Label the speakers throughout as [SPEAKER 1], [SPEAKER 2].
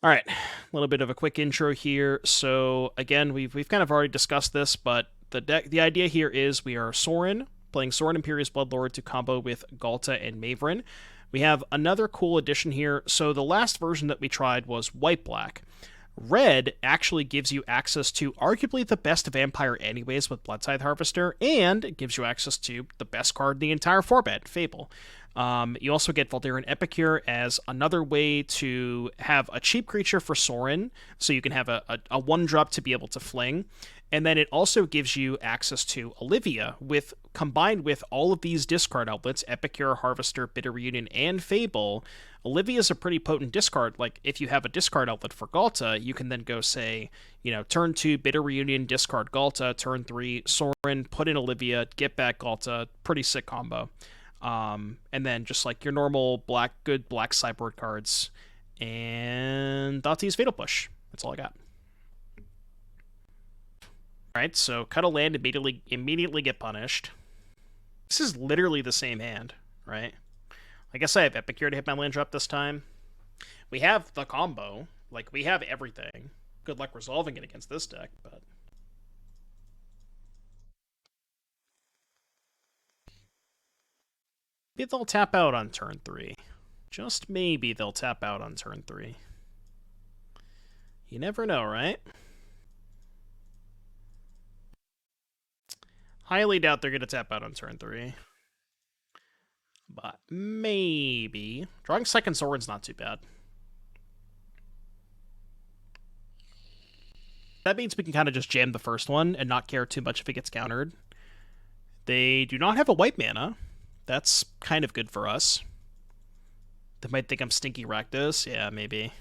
[SPEAKER 1] All right, a little bit of a quick intro here. So again, we've kind of already discussed this, but the idea here is we are Sorin, playing Sorin Imperious Bloodlord to combo with Ghalta and Mavren. We have another cool addition here. So the last version that we tried was white-black. Red actually gives you access to arguably the best vampire anyways with Bloodtithe Harvester, and it gives you access to the best card in the entire format, Fable. You also get Voldaren Epicure as another way to have a cheap creature for Sorin, so you can have a 1-drop to be able to fling. And then it also gives you access to Olivia, combined with all of these discard outlets, Epicure, Harvester, Bitter Reunion, and Fable. Olivia is a pretty potent discard. Like, if you have a discard outlet for Ghalta, you can then go say, turn 2, Bitter Reunion, discard Ghalta, turn 3, Sorin, put in Olivia, get back Ghalta. Pretty sick combo. And then just like your normal good black sideboard cards. And Thoughtseize Fatal Push. That's all I got. Alright, so cut a land, immediately get punished. This is literally the same hand, right? I guess I have Epicure to hit my land drop this time. We have the combo. Like, we have everything. Good luck resolving it against this deck, but... maybe they'll tap out on turn 3. Just maybe they'll tap out on turn 3. You never know, right? Highly doubt they're going to tap out on turn 3. But maybe. Drawing second Sorin's not too bad. That means we can kind of just jam the first one and not care too much if it gets countered. They do not have a white mana. That's kind of good for us. They might think I'm stinky Rakdos. Yeah, maybe.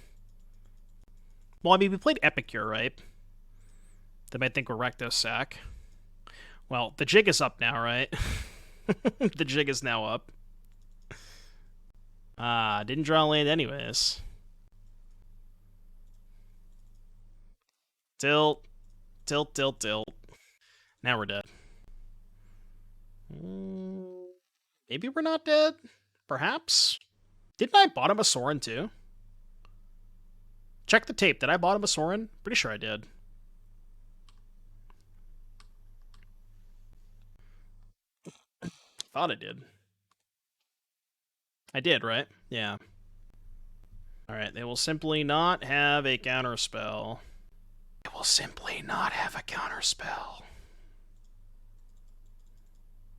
[SPEAKER 1] Well, I mean, we played Epicure, right? They might think we're Rakdos sack. Well, the jig is up now, right? The jig is now up. Didn't draw land anyways. Tilt. Tilt, tilt, tilt. Now we're dead. Maybe we're not dead? Perhaps? Didn't I bottom a Sorin too? Check the tape. Did I bottom a Sorin? Pretty sure I did. Thought I did. I did, right? Yeah. Alright, they will simply not have a counterspell. They will simply not have a counterspell.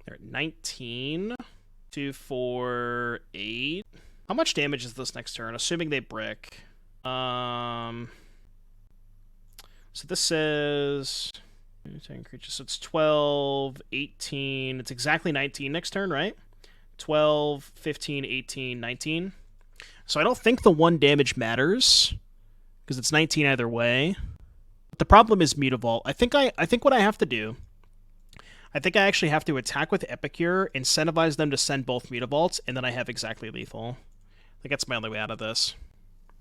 [SPEAKER 1] They're at 19. 2, 4, 8. How much damage is this next turn? Assuming they brick. So this says... 10 creatures, so it's 12, 18. It's exactly 19 next turn, right? 12, 15, 18, 19. So I don't think the 1 damage matters, because it's 19 either way. But the problem is Mutavault. I think what I have to do, I think I actually have to attack with Epicure, incentivize them to send both Mutavaults, and then I have exactly lethal. I think that's my only way out of this.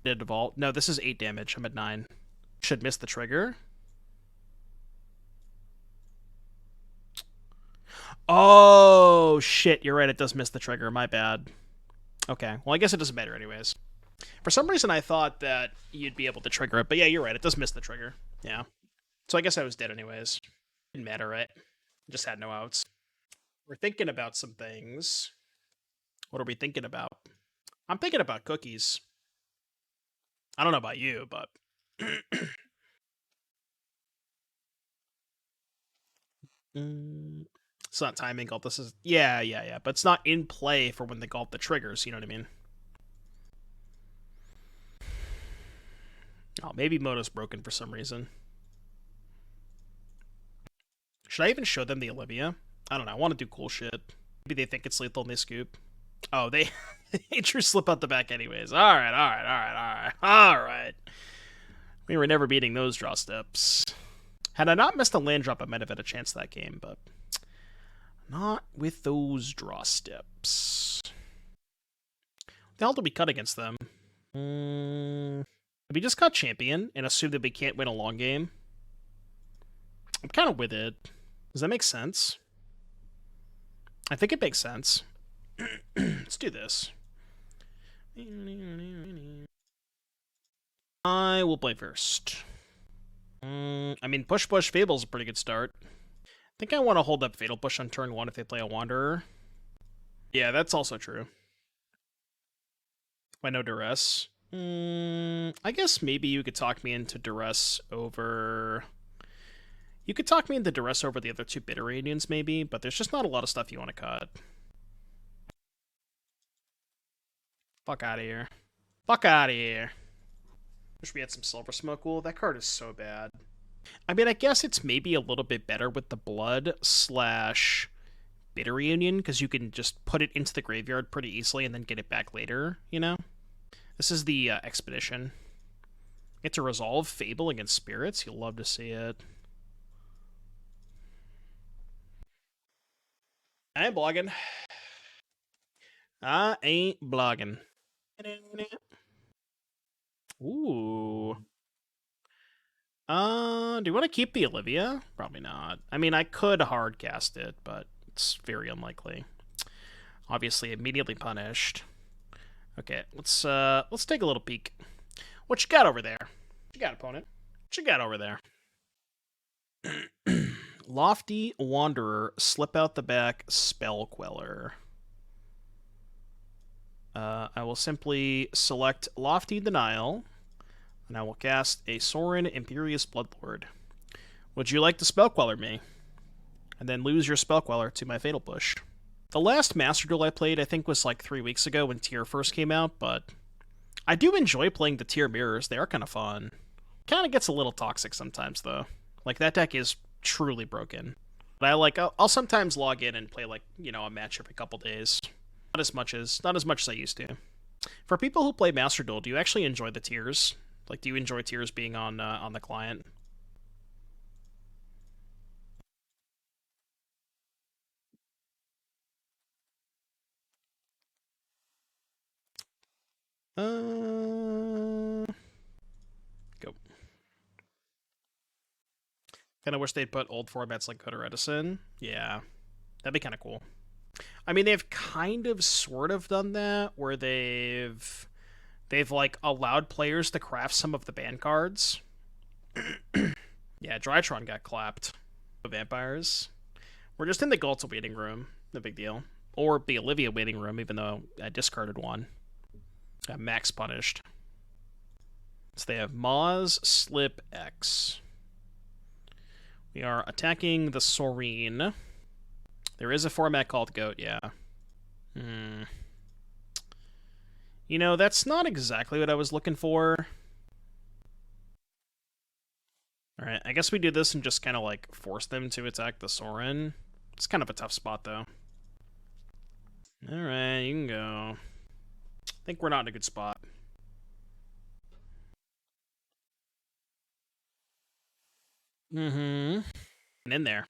[SPEAKER 1] Did a vault? No, this is 8 damage. I'm at 9. Should miss the trigger. Oh, shit. You're right. It does miss the trigger. My bad. Okay. Well, I guess it doesn't matter anyways. For some reason, I thought that you'd be able to trigger it. But yeah, you're right. It does miss the trigger. Yeah. So I guess I was dead anyways. Didn't matter, right? Just had no outs. We're thinking about some things. What are we thinking about? I'm thinking about cookies. I don't know about you, but... It's not timing Ghalta. This is... Yeah. But it's not in play for when the Ghalta triggers, you know what I mean? Oh, maybe Moto's broken for some reason. Should I even show them the Olivia? I don't know. I want to do cool shit. Maybe they think it's lethal and they scoop. Oh, they true slip out the back anyways. Alright. We were never beating those draw steps. Had I not missed a land drop, I might have had a chance that game, but not with those draw steps. What the hell do we cut against them? We just cut Champion and assume that we can't win a long game. I'm kind of with it. Does that make sense? I think it makes sense. Let's do this. I will play first. I mean, push Fable's a pretty good start. I think I want to hold up Fatal Push on turn 1 if they play a Wanderer. Yeah, that's also true. Why no Duress? I guess maybe you could talk me into Duress over... You could talk me into Duress over the other 2 Bitter Radiants, maybe, but there's just not a lot of stuff you want to cut. Fuck out of here. Fuck out of here. Wish we had some Silver Smoke Wool. That card is so bad. I mean, I guess it's maybe a little bit better with the Blood / Bitter Reunion, because you can just put it into the graveyard pretty easily and then get it back later, you know? This is the Expedition. Get to resolve Fable against Spirits. You'll love to see it. I ain't blogging. I ain't blogging. Ooh. Do you want to keep the Olivia? Probably not. I mean, I could hardcast it, but it's very unlikely. Obviously, immediately punished. Okay, let's take a little peek. What you got over there? What you got, opponent? What you got over there? Lofty Wanderer, slip out the back, Spell Queller. I will simply select Lofty Denial, and I will cast a Sorin Imperious Bloodlord. Would you like to Spell Queller me? And then lose your Spell Queller to my Fatal Push. The last Master Duel I played, I think, was like 3 weeks ago when Tier first came out, but I do enjoy playing the Tier mirrors. They are kind of fun. Kind of gets a little toxic sometimes, though. Like, that deck is truly broken. But I'll sometimes log in and play, like, you know, a match every couple days. Not as much as I used to. For people who play Master Duel, do you actually enjoy the tiers? Like, do you enjoy tiers being on the client? Go. Kind of wish they'd put old formats like Coder Edison. Yeah, that'd be kind of cool. I mean, they've kind of sort of done that, where they've like allowed players to craft some of the ban cards. Yeah, Drytron got clapped. Vampires. We're just in the Ghalta waiting room. No big deal. Or the Olivia waiting room, even though I discarded one. Got max punished. So they have Moz, Slip, X. We are attacking the Sorin. There is a format called Goat, yeah. You know, that's not exactly what I was looking for. Alright, I guess we do this and just kind of, like, force them to attack the Sorin. It's kind of a tough spot, though. Alright, you can go. I think we're not in a good spot. And in there.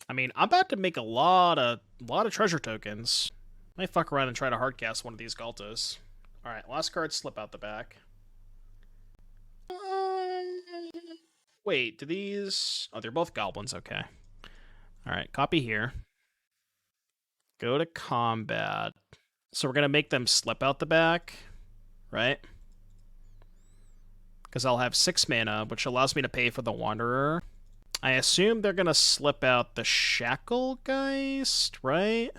[SPEAKER 1] I mean, I'm about to make a lot of treasure tokens. Might fuck around and try to hardcast one of these Ghaltas. Alright, last card, slip out the back. Wait, do these... Oh, they're both goblins, okay. Alright, copy here. Go to combat. So we're going to make them slip out the back, right? Because I'll have 6 mana, which allows me to pay for the Wanderer. I assume they're going to slip out the Shacklegeist, right?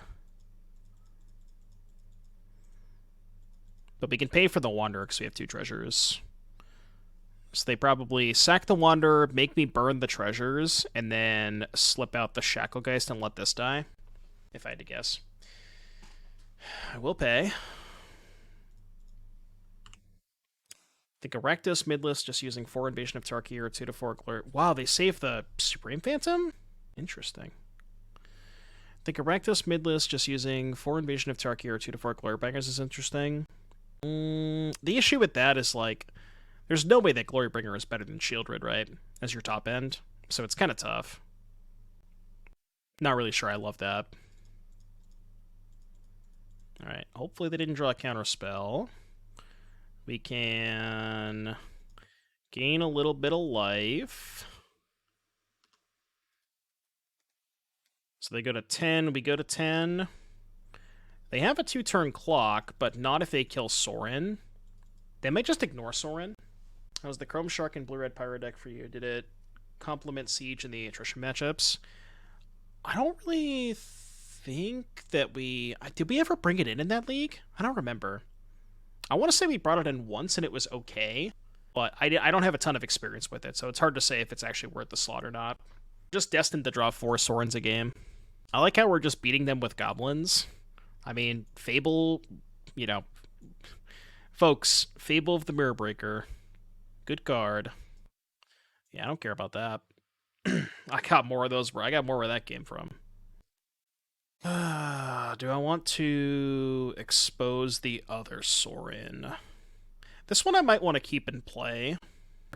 [SPEAKER 1] But we can pay for the Wanderer because we have 2 treasures. So they probably sack the Wanderer, make me burn the treasures, and then slip out the Shacklegeist and let this die. If I had to guess. I will pay. Think of Rakdos midlist just using 4 Invasion of Tarkir or 2 to 4 Glory. Wow, they saved the Supreme Phantom? Interesting. Think of Rakdos midlist just using 4 Invasion of Tarkir or 2 to 4 Glory Bangers is interesting. The issue with that is, like, there's no way that Glorybringer is better than Shieldred, right? As your top end. So it's kind of tough. Not really sure I love that. Alright, hopefully they didn't draw a counter spell. We can gain a little bit of life. So they go to 10, we go to 10. They have a 2-turn clock, but not if they kill Sorin. They might just ignore Sorin. How's the Chrome Shark and Blue-Red Pyro deck for you? Did it complement Siege in the attrition matchups? I don't really think that we... Did we ever bring it in that league? I don't remember. I want to say we brought it in once and it was okay, but I don't have a ton of experience with it, so it's hard to say if it's actually worth the slot or not. Just destined to draw 4 Sorins a game. I like how we're just beating them with goblins. I mean, Fable, you know... Folks, Fable of the Mirror Breaker. Good card. Yeah, I don't care about that. I got more of those. I got more where that came from. Do I want to expose the other Sorin? This one I might want to keep in play.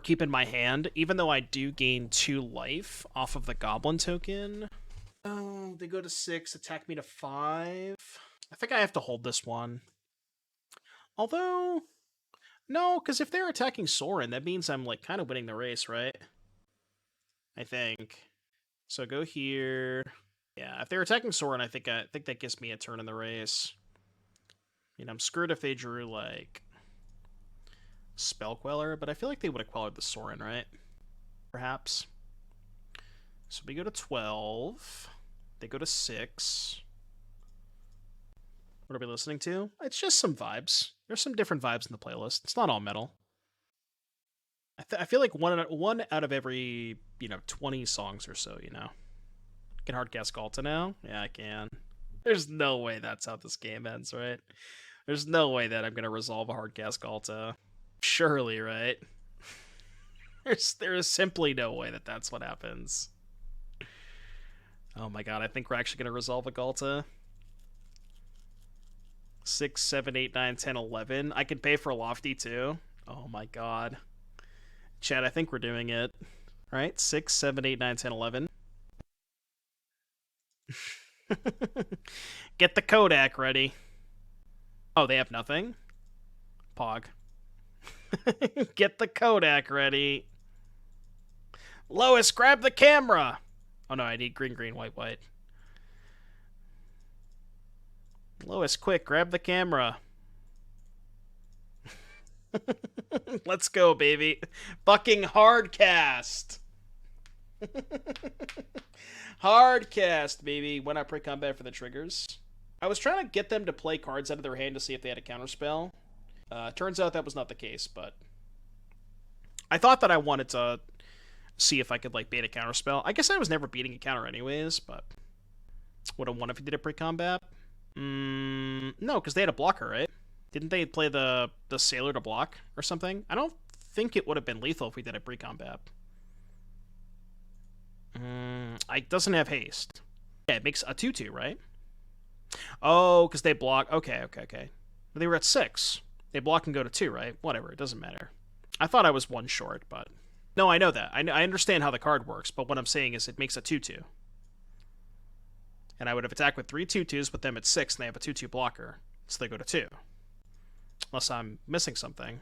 [SPEAKER 1] Keep in my hand, even though I do gain 2 life off of the Goblin token. Oh, they go to 6, attack me to 5. I think I have to hold this one. Although, no, because if they're attacking Sorin, that means I'm like kind of winning the race, right? I think. So go here. Yeah, if they're attacking Sorin, I think that gives me a turn in the race. You know, I'm screwed if they drew like Spell Queller, but I feel like they would have quellered the Sorin, right? Perhaps. So we go to 12. They go to 6. What are we listening to? It's just some vibes. There's some different vibes in the playlist. It's not all metal. I feel like one out of every, 20 songs or so, Can hardcast Ghalta now? Yeah, I can. There's no way that's how this game ends, right? There's no way that I'm going to resolve a hardcast Ghalta. Surely, right? There is simply no way that that's what happens. Oh my god, I think we're actually going to resolve a Ghalta. 6, 7, 8, 9, 10, 11. I could pay for a Lofty too. Oh my god. Chat, I think we're doing it. Alright, 6, 7, 8, 9, 10, 11. Get the Kodak ready. Oh, they have nothing? Pog. Get the Kodak ready. Lois, grab the camera! Oh no, I need green, green, white, white. Lois, quick, grab the camera. Let's go, baby. Fucking hardcast. Hardcast, baby. When I pre-combat for the triggers. I was trying to get them to play cards out of their hand to see if they had a counterspell. Turns out that was not the case, but I thought that I wanted to see if I could like bait a counterspell. I guess I was never beating a counter anyways, but would have won if he did a pre-combat. No, because they had a blocker, right? Didn't they play the sailor to block or something? I don't think it would have been lethal if we did a pre-combat. It doesn't have haste. Yeah, it makes a 2/2, right? Oh, because they block. Okay. They were at 6. They block and go to 2, right? Whatever, it doesn't matter. I thought I was 1 short, but... No, I know that. I understand how the card works, but what I'm saying is it makes a 2/2. And I would have attacked with 3 2/2s, with them at 6, and they have a 2/2 blocker. So they go to 2. Unless I'm missing something.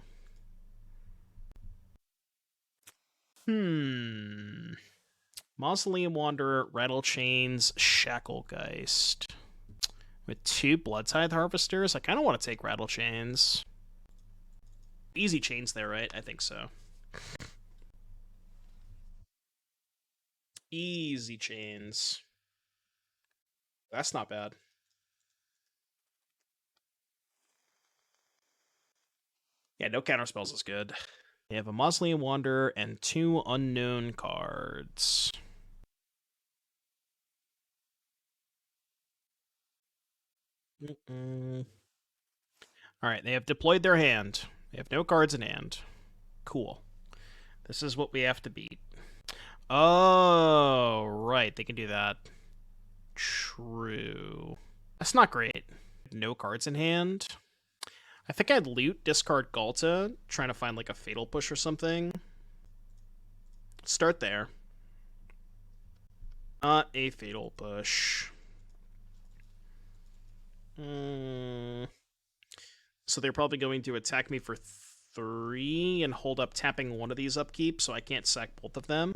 [SPEAKER 1] Mausoleum Wanderer, Rattle Chains, Shacklegeist. With 2 Bloodtithe Harvesters? I kind of want to take Rattle Chains. Easy chains there, right? I think so. Easy chains. That's not bad. Yeah, no counterspells is good. They have a Mausoleum Wanderer and 2 unknown cards. Alright, they have deployed their hand. They have no cards in hand. Cool. This is what we have to beat. Oh, right, they can do that. True. That's not great. No cards in hand. I think I'd loot, discard Ghalta, trying to find like a Fatal Push or something. Start there. Not a Fatal Push. So they're probably going to attack me for 3 and hold up tapping one of these upkeep, so I can't sack both of them.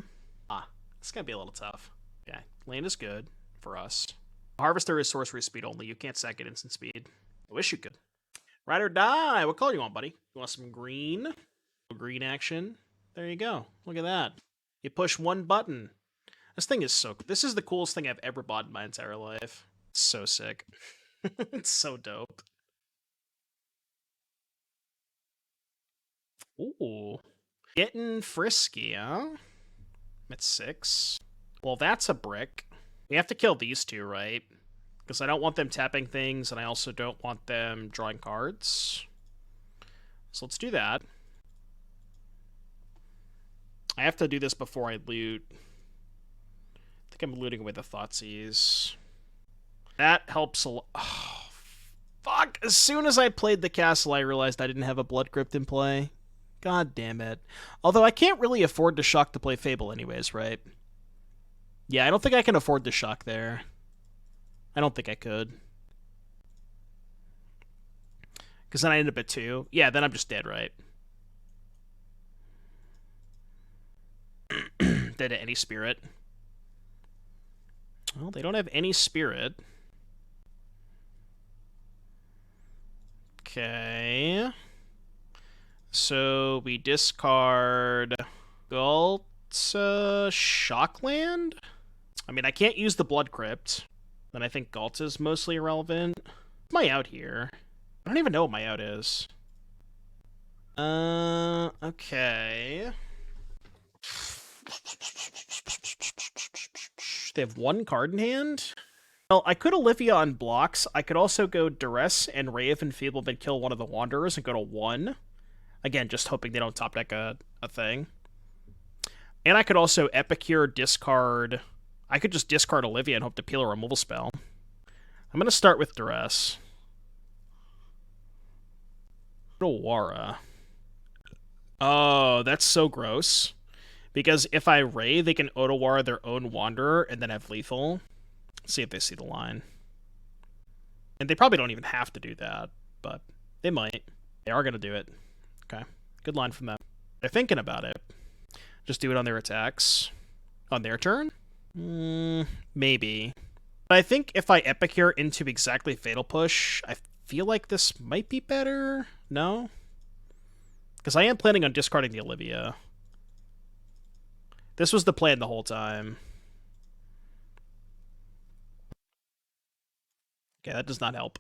[SPEAKER 1] It's gonna be a little tough. Okay, land is good for us. Harvester is sorcery speed only. You can't sack it instant speed. I wish you could. Ride or die. What color you want, buddy? You want some green? Green action. There you go. Look at that. You push one button. This thing is so... This is the coolest thing I've ever bought in my entire life. It's so sick. It's so dope. Ooh. Getting frisky, huh? At 6. Well, that's a brick. We have to kill these two, right? Because I don't want them tapping things, and I also don't want them drawing cards. So let's do that. I have to do this before I loot. I think I'm looting with the Thoughtseize. That helps a lot. Oh, fuck! As soon as I played the castle, I realized I didn't have a Blood Crypt in play. God damn it. Although I can't really afford to shock to play Fable anyways, right? Yeah, I don't think I can afford to shock there. I don't think I could. Because then I end up at 2. Yeah, then I'm just dead, right? Dead at any spirit. Well, they don't have any spirit. Okay. So we discard Ghalta Shockland? I mean, I can't use the Blood Crypt. Then I think Ghalta's mostly irrelevant. What's my out here? I don't even know what my out is. Okay. They have 1 card in hand? Well, I could Olivia on blocks. I could also go Duress and Ray of Enfeeblement kill one of the Wanderers and go to 1. Again, just hoping they don't top deck a thing. And I could also Epicure, discard... I could just discard Olivia and hope to peel a removal spell. I'm going to start with Duress. Wara. Oh, that's so gross. Because if I Ray, they can Otawara their own Wanderer and then have lethal. Let's see if they see the line. And they probably don't even have to do that, but they might. They are going to do it. Okay, good line from them. They're thinking about it. Just do it on their attacks. On their turn? Maybe. But I think if I Epicure into exactly Fatal Push, I feel like this might be better. No? Because I am planning on discarding the Olivia. This was the plan the whole time. Okay, that does not help.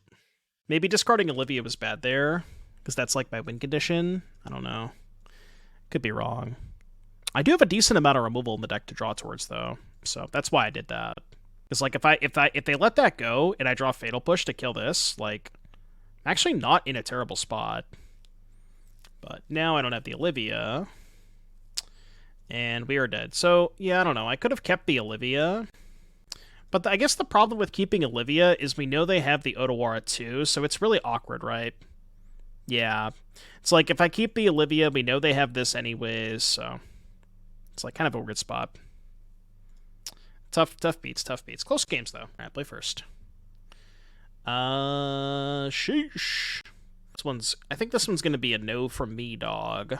[SPEAKER 1] Maybe discarding Olivia was bad there, because that's like my win condition. I don't know. Could be wrong. I do have a decent amount of removal in the deck to draw towards, though, so that's why I did that. Because like if they let that go and I draw Fatal Push to kill this, like, I'm actually not in a terrible spot. But now I don't have the Olivia, and we are dead. So yeah, I don't know. I could have kept the Olivia. But I guess the problem with keeping Olivia is we know they have the Otawara too, so it's really awkward, right? Yeah. It's like, if I keep the Olivia, we know they have this anyways, so... It's like kind of a weird spot. Tough beats. Close games, though. Alright, play first. Sheesh. I think this one's gonna be a no from me, dog.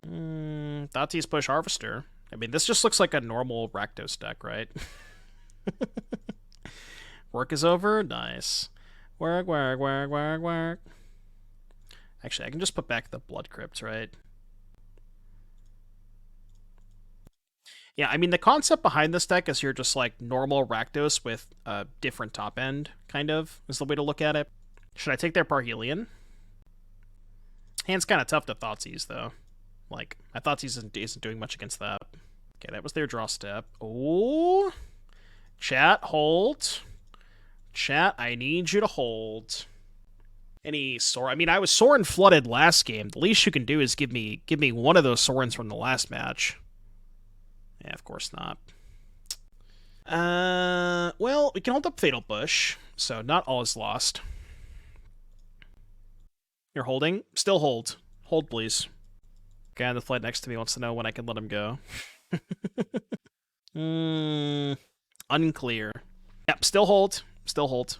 [SPEAKER 1] Thoughtseize push Harvester. I mean, this just looks like a normal Rakdos deck, right? Work is over? Nice. Work. Actually, I can just put back the Blood Crypt, right? Yeah, I mean, the concept behind this deck is you're just like normal Rakdos with a different top end, kind of, is the way to look at it. Should I take their Parhelion? Hand's kind of tough to Thoughtseize, though. Like, my Thoughtseize isn't doing much against that. Okay, that was their draw step. Oh, chat, hold. Chat, I need you to hold. Any Sorin? I mean, I was Sorin flooded last game. The least you can do is give me one of those Sorins from the last match. Yeah, of course not. Well, we can hold up Fatal Push, so not all is lost. You're holding? Still hold. Hold, please. Guy on the flight next to me wants to know when I can let him go. Unclear. Yep, still hold. Still hold.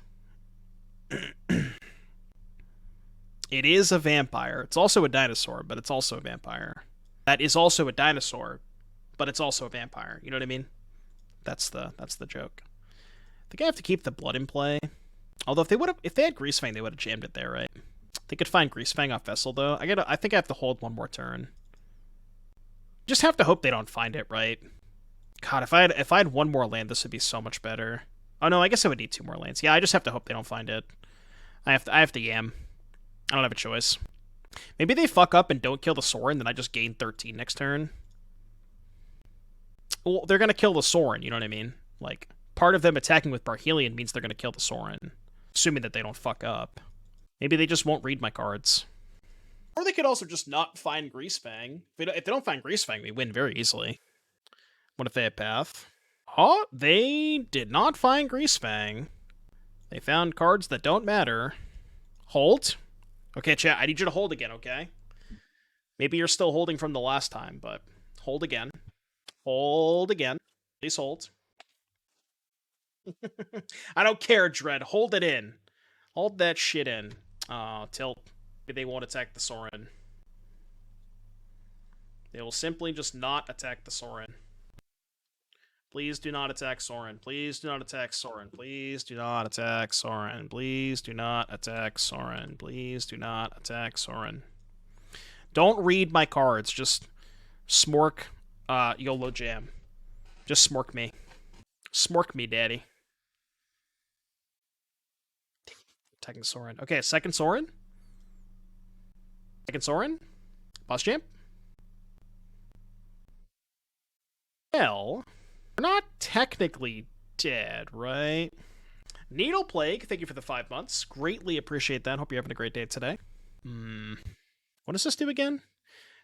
[SPEAKER 1] It is a vampire. It's also a dinosaur, but it's also a vampire. That is also a dinosaur, but it's also a vampire. You know what I mean? That's the joke. I think I have to keep the blood in play. Although if they had Greasefang, they would have jammed it there, right? They could find Greasefang off Vessel though. I think I have to hold one more turn. Just have to hope they don't find it, right? God, if I had one more land, this would be so much better. Oh no, I guess I would need 2 more lands. Yeah, I just have to hope they don't find it. I have to yam. I don't have a choice. Maybe they fuck up and don't kill the Sorin, then I just gain 13 next turn. Well, they're gonna kill the Sorin, you know what I mean? Like, part of them attacking with Parhelion means they're gonna kill the Sorin. Assuming that they don't fuck up. Maybe they just won't read my cards. Or they could also just not find Greasefang. If they don't find Greasefang, we win very easily. What if they have Path? Oh, they did not find Greasefang. They found cards that don't matter. Hold. Okay, chat, I need you to hold again, okay? Maybe you're still holding from the last time, but hold again. Hold again. Please hold. I don't care, Dread. Hold it in. Hold that shit in. Tilt. Maybe they won't attack the Sorin. They will simply just not attack the Sorin. Please do not attack Sorin. Please do not attack Sorin. Please do not attack Sorin. Please do not attack Sorin. Please do not attack Sorin. Don't read my cards. Just smork YOLO Jam. Just smork me. Smork me, daddy. Attacking Sorin. Okay, second Sorin. Second Sorin. Boss Champ. Well, we're not technically dead, right? Needle Plague, thank you for the 5 months. Greatly appreciate that. Hope you're having a great day today. What does this do again?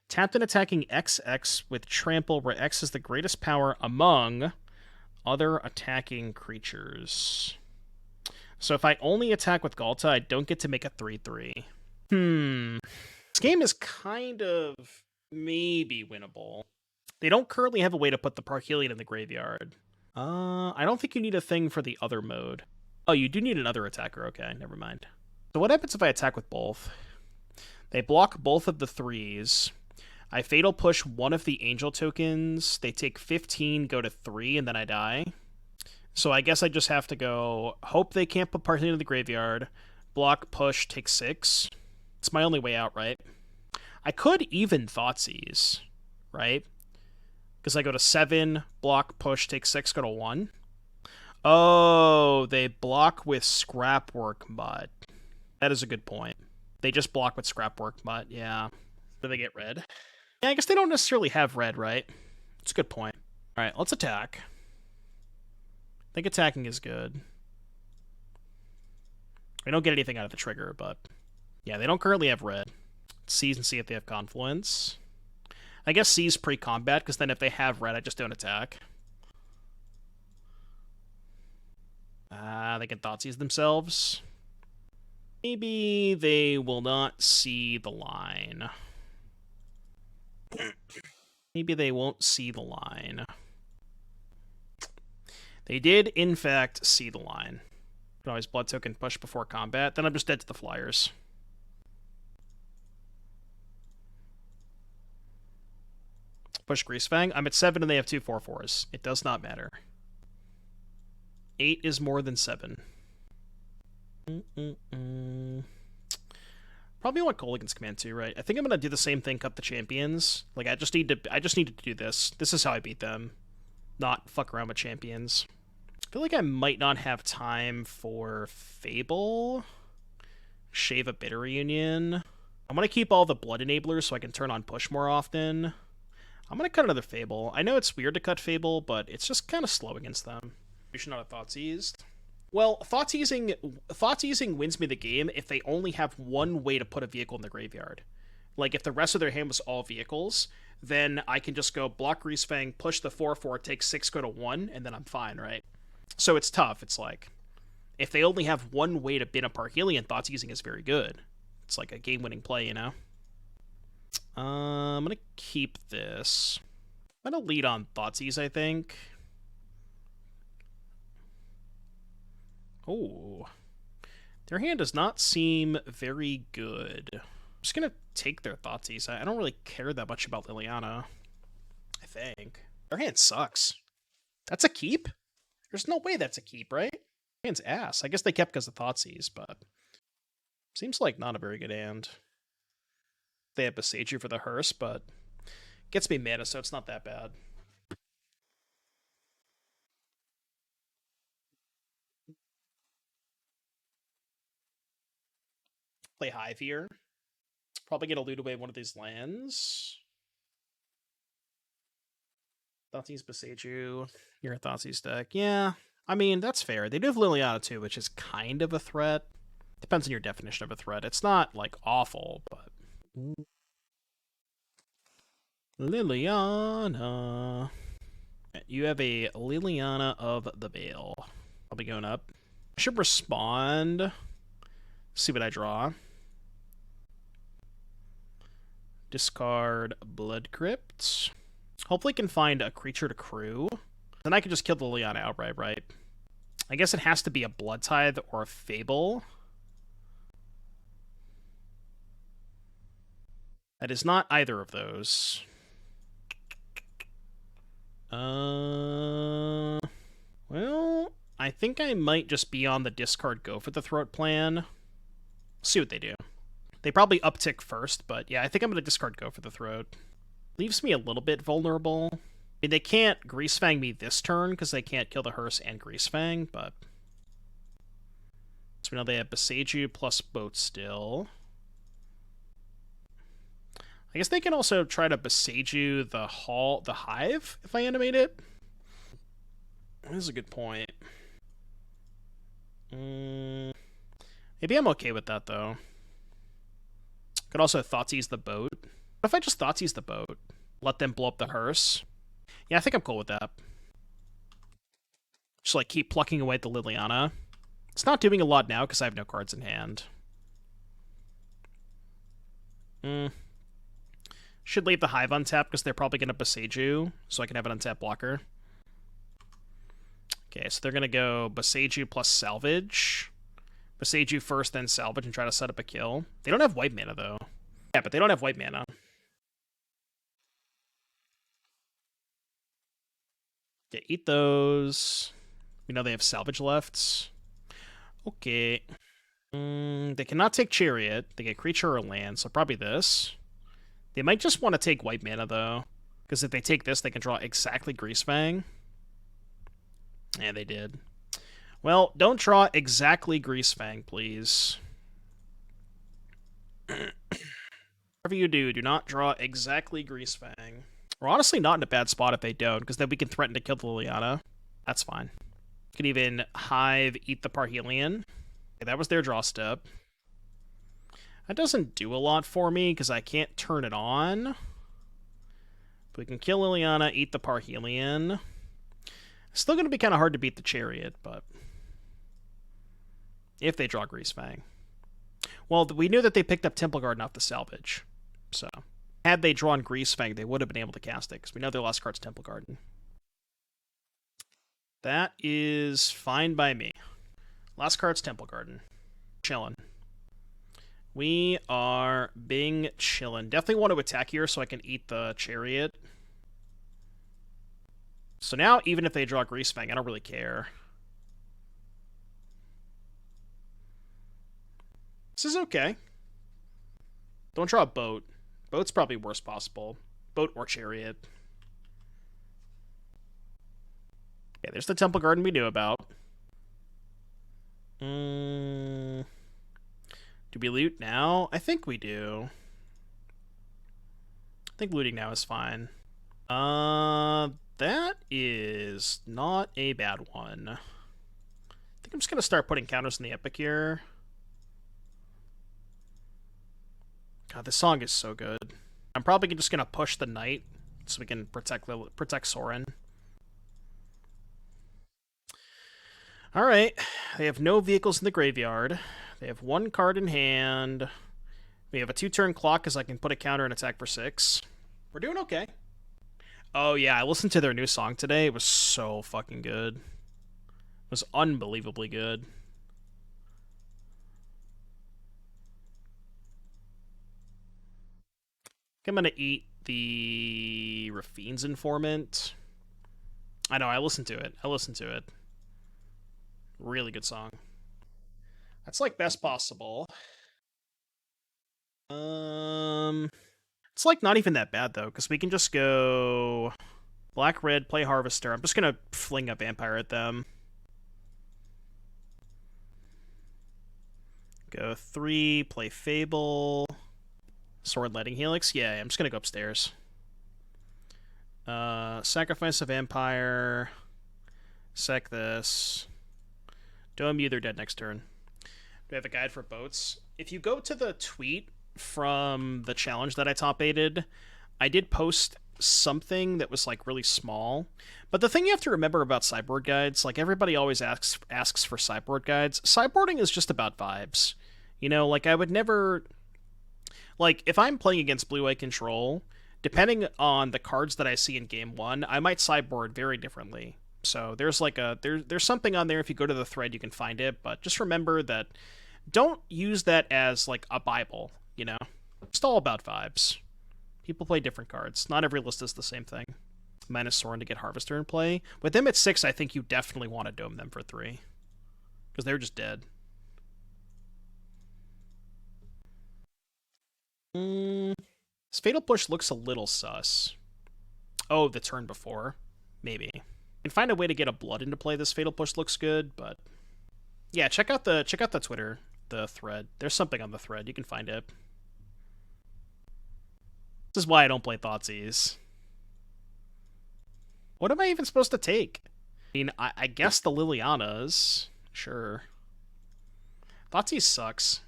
[SPEAKER 1] Tapped and attacking XX with Trample, where X is the greatest power among other attacking creatures. So if I only attack with Ghalta, I don't get to make a 3/3. This game is kind of maybe winnable. They don't currently have a way to put the Parhelion in the graveyard. I don't think you need a thing for the other mode. Oh, you do need another attacker. Okay, never mind. So what happens if I attack with both? They block both of the 3s. I Fatal Push one of the Angel tokens. They take 15, go to 3, and then I die. So I guess I just have to go, hope they can't put Parhelion in the graveyard, block, push, take 6. It's my only way out, right? I could even Thoughtseize, right? Because I go to 7, block, push, take 6, go to 1. Oh, they block with Scrapwork Mutt. That is a good point. They just block with Scrapwork Mutt, yeah. Do they get red? Yeah, I guess they don't necessarily have red, right? It's a good point. Alright, let's attack. I think attacking is good. We don't get anything out of the trigger, but... yeah, they don't currently have red. Let's seize and see if they have Confluence. I guess seize pre-combat, because then if they have red, I just don't attack. They can Thoughtseize themselves. Maybe they will not see the line. Maybe they won't see the line. They did, in fact, see the line. Can always blood token push before combat. Then I'm just dead to the flyers. Push Greasefang. I'm at 7 and they have 2 4/4s. It does not matter. 8 is more than 7. Probably want Gulligan's Command too, right? I think I'm gonna do the same thing, cut the champions. Like I just need to do this. This is how I beat them. Not fuck around with champions. I feel like I might not have time for Fable. Shave a Bitter Reunion. I'm gonna keep all the blood enablers so I can turn on push more often. I'm gonna cut another Fable. I know it's weird to cut Fable, but it's just kind of slow against them. You should not have Thoughtseized. Well, Thoughtseizing wins me the game if they only have one way to put a vehicle in the graveyard. Like, if the rest of their hand was all vehicles, then I can just go block Greasefang, push the 4/4, take 6, go to 1, and then I'm fine, right? So it's tough. It's like, if they only have one way to bin a Parhelion, Thoughtseizing is very good. It's like a game-winning play, you know? I'm gonna keep this. I'm gonna lead on Thoughtseize, I think. Oh, their hand does not seem very good. I'm just gonna take their Thoughtseize. I don't really care that much about Liliana, I think. Their hand sucks. That's a keep? There's no way that's a keep, right? Hand's ass. I guess they kept because of Thoughtseize, but seems like not a very good hand. They have Besage You for the hearse, but gets me mana, so it's not that bad. Play Hive here. Probably gonna loot away one of these lands. Thoughtseize Besage You. You're a Thoughtseize deck. Yeah, I mean, that's fair. They do have Liliana too, which is kind of a threat. Depends on your definition of a threat. It's not, like, awful, but... Liliana. You have a Liliana of the Veil. I'll be going up. I should respond. See what I draw. Discard Blood Crypt. Hopefully can find a creature to crew. Then I can just kill the Liliana outright, right? I guess it has to be a Bloodtithe or a Fable. That is not either of those. Well, I think I might just be on the discard go for the throat plan. See what they do. They probably uptick first, but yeah, I think I'm going to discard go for the throat. Leaves me a little bit vulnerable. I mean, they can't Greasefang me this turn because they can't kill the hearse and Greasefang, but... So we know they have Besage You plus Boat still. I guess they can also try to Besage You the Hive, if I animate it. This is a good point. Maybe I'm okay with that, though. Could also Thoughtseize the boat. What if I just Thoughtseize the boat? Let them blow up the hearse? Yeah, I think I'm cool with that. Just, like, keep plucking away at the Liliana. It's not doing a lot now because I have no cards in hand. Should leave the Hive untapped because they're probably going to Besage You, so I can have an untapped blocker. Okay, so they're going to go Besage You plus Salvage. Besage You first, then Salvage, and try to set up a kill. They don't have white mana, though. Yeah, but they don't have white mana. Okay, eat those. We know they have Salvage left. Okay. They cannot take Chariot. They get creature or land, so probably this. They might just want to take white mana, though. Because if they take this, they can draw exactly Greasefang. Yeah, they did. Well, don't draw exactly Greasefang, please. Whatever you do, do not draw exactly Greasefang. We're honestly not in a bad spot if they don't, because then we can threaten to kill the Liliana. That's fine. You can even Hive, eat the Parhelion. Okay, that was their draw step. That doesn't do a lot for me, because I can't turn it on. But we can kill Liliana, eat the Parhelion. Still going to be kind of hard to beat the Chariot, but... If they draw Greasefang. Well, we knew that they picked up Temple Garden off the Salvage. So, had they drawn Greasefang, they would have been able to cast it, because we know their last card's Temple Garden. That is fine by me. Last card's Temple Garden. Chillin'. We are Bing chillin'. Definitely want to attack here so I can eat the Chariot. So now, even if they draw Greasefang, I don't really care. This is okay. Don't draw a boat. Boat's probably worst possible. Boat or Chariot. Yeah, there's the Temple Garden we knew about. Do we loot now? I think we do. I think looting now is fine. That is not a bad one. I think I'm just gonna start putting counters in the Epicure. God, this song is so good. I'm probably just gonna push the Knight so we can protect Sorin. Alright, they have no vehicles in the graveyard. They have one card in hand. We have a 2-turn clock because I can put a counter and attack for 6. We're doing okay. Oh yeah, I listened to their new song today. It was so fucking good. It was unbelievably good. I'm gonna eat the Rafine's Informant. I know, I listened to it. It Really good song. That's like best possible. It's like not even that bad though, because we can just go black, red, play Harvester. I'm just gonna fling a vampire at them. Go 3, play Fable. Sword Lighting Helix. Yeah, I'm just gonna go upstairs. Sacrifice a vampire. Sec this. Dome you, they're dead next turn. Do we have a guide for boats? If you go to the tweet from the challenge that I top-8'd, I did post something that was like really small. But the thing you have to remember about sideboard guides, like everybody always asks for sideboard guides. Sideboarding is just about vibes. You know, like I would never, like if I'm playing against blue-white control, depending on the cards that I see in game 1, I might sideboard very differently. So there's like there's something on there. If you go to the thread, you can find it. But just remember that don't use that as like a Bible. You know, it's all about vibes. People play different cards. Not every list is the same thing. Minus Sorin to get Harvester in play. With them at 6, I think you definitely want to dome them for 3. Because they're just dead. This Fatal Push looks a little sus. Oh, the turn before? Maybe. You can find a way to get a blood into play. This Fatal Push looks good, but... yeah, check out the Twitter, the thread. There's something on the thread. You can find it. This is why I don't play Thoughtseize. What am I even supposed to take? I mean, I guess the Lilianas. Sure. Thoughtseize sucks.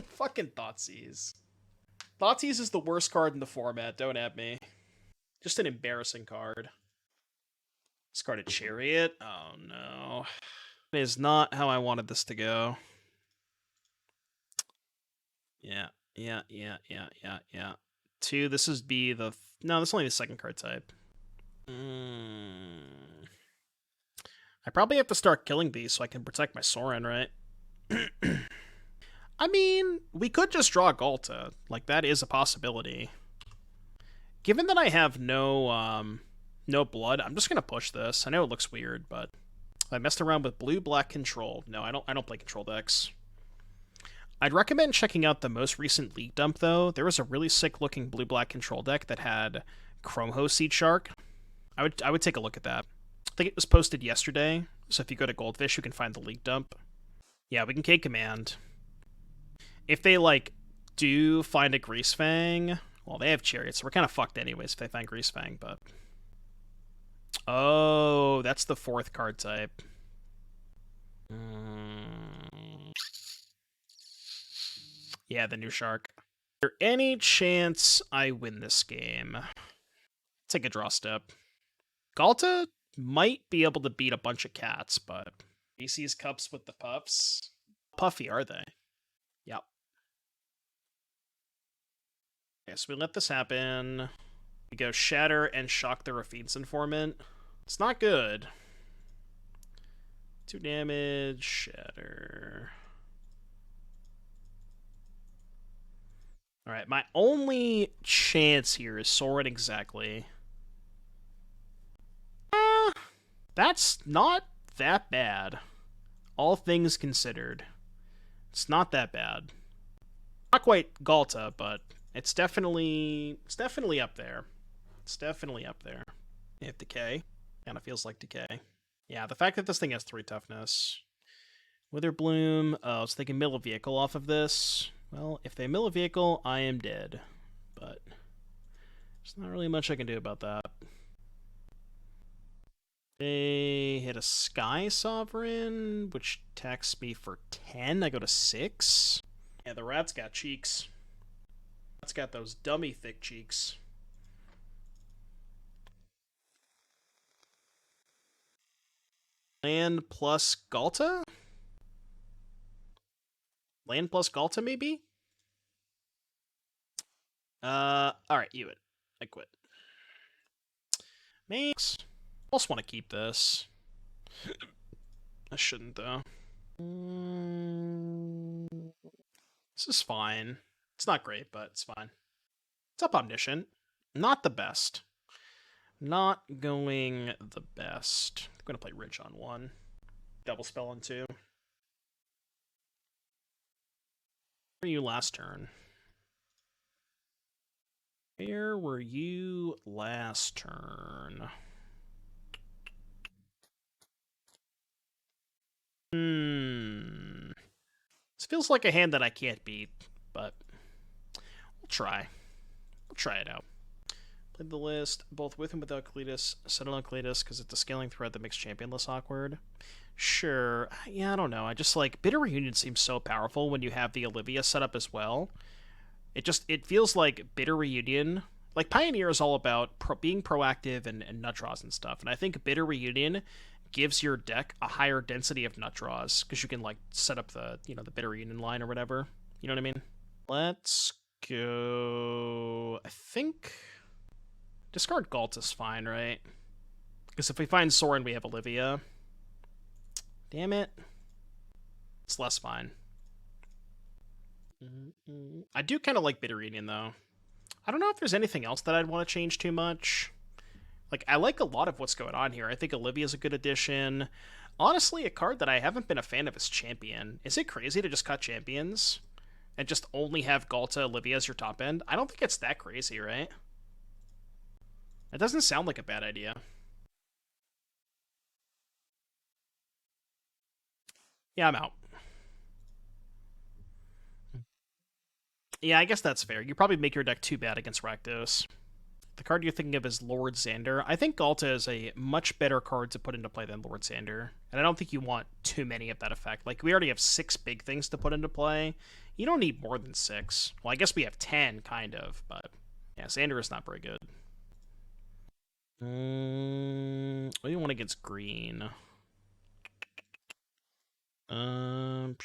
[SPEAKER 1] Fucking Thoughteize. Thoughteize is the worst card in the format, don't at me. Just an embarrassing card. Discarded Chariot? Oh no. It is not how I wanted this to go. Yeah. 2, this is B the... no, this is only the second card type. I probably have to start killing these so I can protect my Sorin, right? I mean, we could just draw Ghalta. Like, that is a possibility. Given that I have no blood, I'm just gonna push this. I know it looks weird, but I messed around with blue-black control. No, I don't play control decks. I'd recommend checking out the most recent leak dump, though. There was a really sick-looking blue-black control deck that had Chromeho Seed Shark. I would take a look at that. I think it was posted yesterday, so if you go to Goldfish, you can find the leak dump. Yeah, we can K-Command. If they, like, do find a Greasefang... well, they have Chariots, so we're kind of fucked anyways if they find Greasefang, but... oh, that's the 4th card type. Yeah, the new Shark. Is there any chance I win this game? Take a draw step. Ghalta might be able to beat a bunch of cats, but... BC's Cups with the Puffs? How puffy are they? Yep. Okay, so we let this happen. We go Shatter and Shock the Raffine's Informant. It's not good. 2 damage, Shatter. Alright, my only chance here is Sorin exactly. That's not that bad. All things considered. It's not that bad. Not quite Ghalta, but it's definitely up there. It's definitely up there. You have Decay. Kinda feels like Decay. Yeah, the fact that this thing has 3 toughness. Witherbloom. Oh, so they can mill a vehicle off of this. Well, if they mill a vehicle, I am dead. But there's not really much I can do about that. They hit a Sky Sovereign, which attacks me for 10. I go to 6. Yeah, the rat's got cheeks. Rat's got those dummy thick cheeks. Land plus Ghalta? Land plus Ghalta, maybe? Alright, you it. I quit. Makes. I also want to keep this. I shouldn't, though. This is fine. It's not great, but it's fine. It's up Omniscient. Not the best. Not going the best. I'm going to play Ridge on 1. Double spell on 2. Where were you last turn? Where were you last turn? This feels like a hand that I can't beat, but we'll try. We'll try it out. Played the list, both with and without Kalitas. Settled on Kalitas because it's a scaling threat that makes champion less awkward. Sure. Yeah, I don't know. I just like Bitter Reunion seems so powerful when you have the Olivia set up as well. It feels like Bitter Reunion. Like Pioneer is all about being proactive and nut draws and stuff, and I think Bitter Reunion gives your deck a higher density of nut draws because you can like set up the the Bitter Reunion line or whatever. You know what I mean? Let's go. I think discard Ghalta's fine, right? Because if we find Sorin, we have Olivia. Damn it. It's less fine. I do kind of like Bitter Reunion, though. I don't know if there's anything else that I'd want to change too much. Like, I like a lot of what's going on here. I think Olivia's a good addition. Honestly, a card that I haven't been a fan of is Champion. Is it crazy to just cut Champions and just only have Ghalta, Olivia as your top end? I don't think it's that crazy, right? It doesn't sound like a bad idea. Yeah, I'm out. Yeah, I guess that's fair. You probably make your deck too bad against Rakdos. The card you're thinking of is Lord Xander. I think Ghalta is a much better card to put into play than Lord Xander. And I don't think you want too many of that effect. Like, we already have 6 big things to put into play. You don't need more than 6. Well, I guess we have 10, kind of. But, yeah, Xander is not very good. What do you want against green? None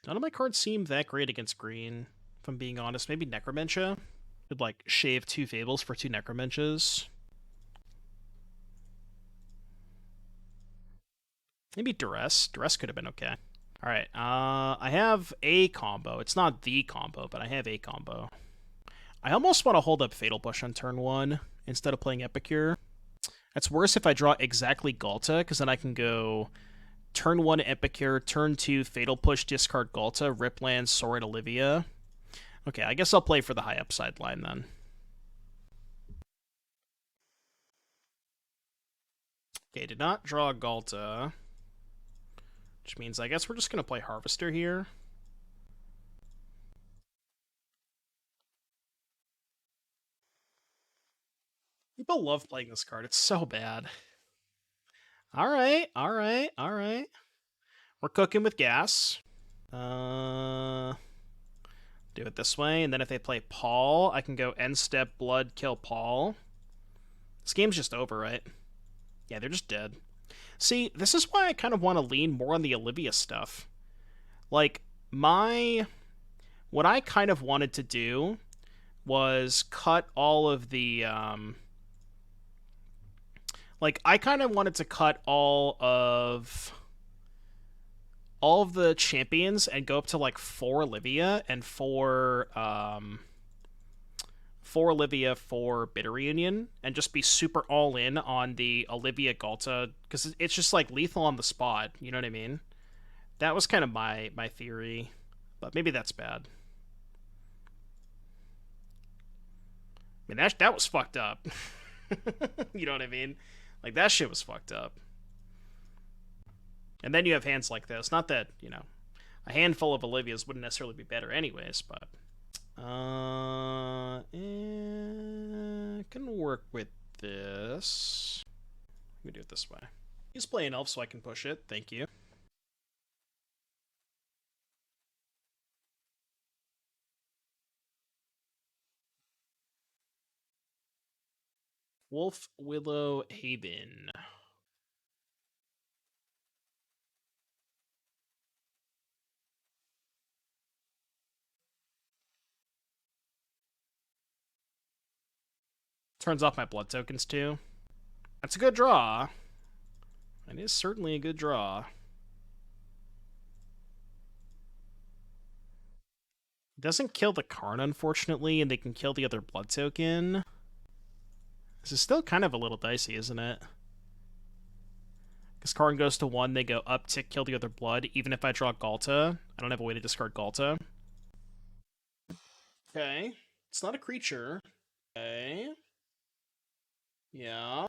[SPEAKER 1] of my cards seem that great against green, if I'm being honest. Maybe Necromentia? Could, like, shave 2 Fables for 2 Necromenches. Maybe Duress. Duress could have been okay. Alright, I have a combo. It's not the combo, but I have a combo. I almost want to hold up Fatal Push on turn 1 instead of playing Epicure. That's worse if I draw exactly Ghalta, because then I can go turn 1 Epicure, turn 2 Fatal Push, discard Ghalta, rip land, Sorin, Olivia. Okay, I guess I'll play for the high upside line then. Okay, did not draw Ghalta, which means I guess we're just going to play Harvester here. People love playing this card. It's so bad. Alright, alright, alright. We're cooking with gas. Do it this way, and then if they play Paul, I can go end step, blood, kill Paul. This game's just over, right? Yeah, they're just dead. See, this is why I kind of want to lean more on the Olivia stuff. Like, what I kind of wanted to do was cut all of the, like, I kind of wanted to cut all of the champions and go up to, like, 4 Olivia and 4 Olivia for Bitter Reunion and just be super all in on the Olivia Ghalta, because it's just, like, lethal on the spot, you know what I mean? That was kind of my theory, but maybe that's bad. I mean, that was fucked up. You know what I mean? Like, that shit was fucked up. And then you have hands like this. Not that, a handful of Olivias wouldn't necessarily be better anyways, but... can work with this. Let me do it this way. He's playing elf, so I can push it. Thank you. Wolf Willow Haven. Turns off my blood tokens too. That's a good draw. It is certainly a good draw. It doesn't kill the Karn, unfortunately, and they can kill the other blood token. This is still kind of a little dicey, isn't it? Because Karn goes to 1, they go up, tick, kill the other blood. Even if I draw Ghalta, I don't have a way to discard Ghalta. Okay. It's not a creature. Okay. Yeah.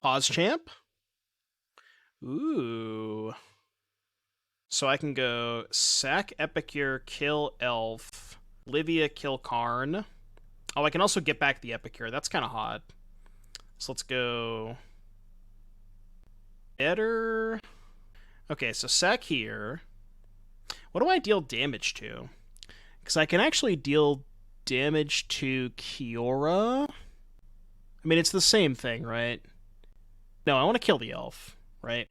[SPEAKER 1] Pause champ. Ooh. So I can go sack Epicure, kill Elf, Olivia, kill Karn. Oh, I can also get back the Epicure. That's kind of hot. So let's go... Better... Okay, so sack here. What do I deal damage to? Because I can actually deal damage to Kiora. I mean, it's the same thing, right? No, I want to kill the elf, right?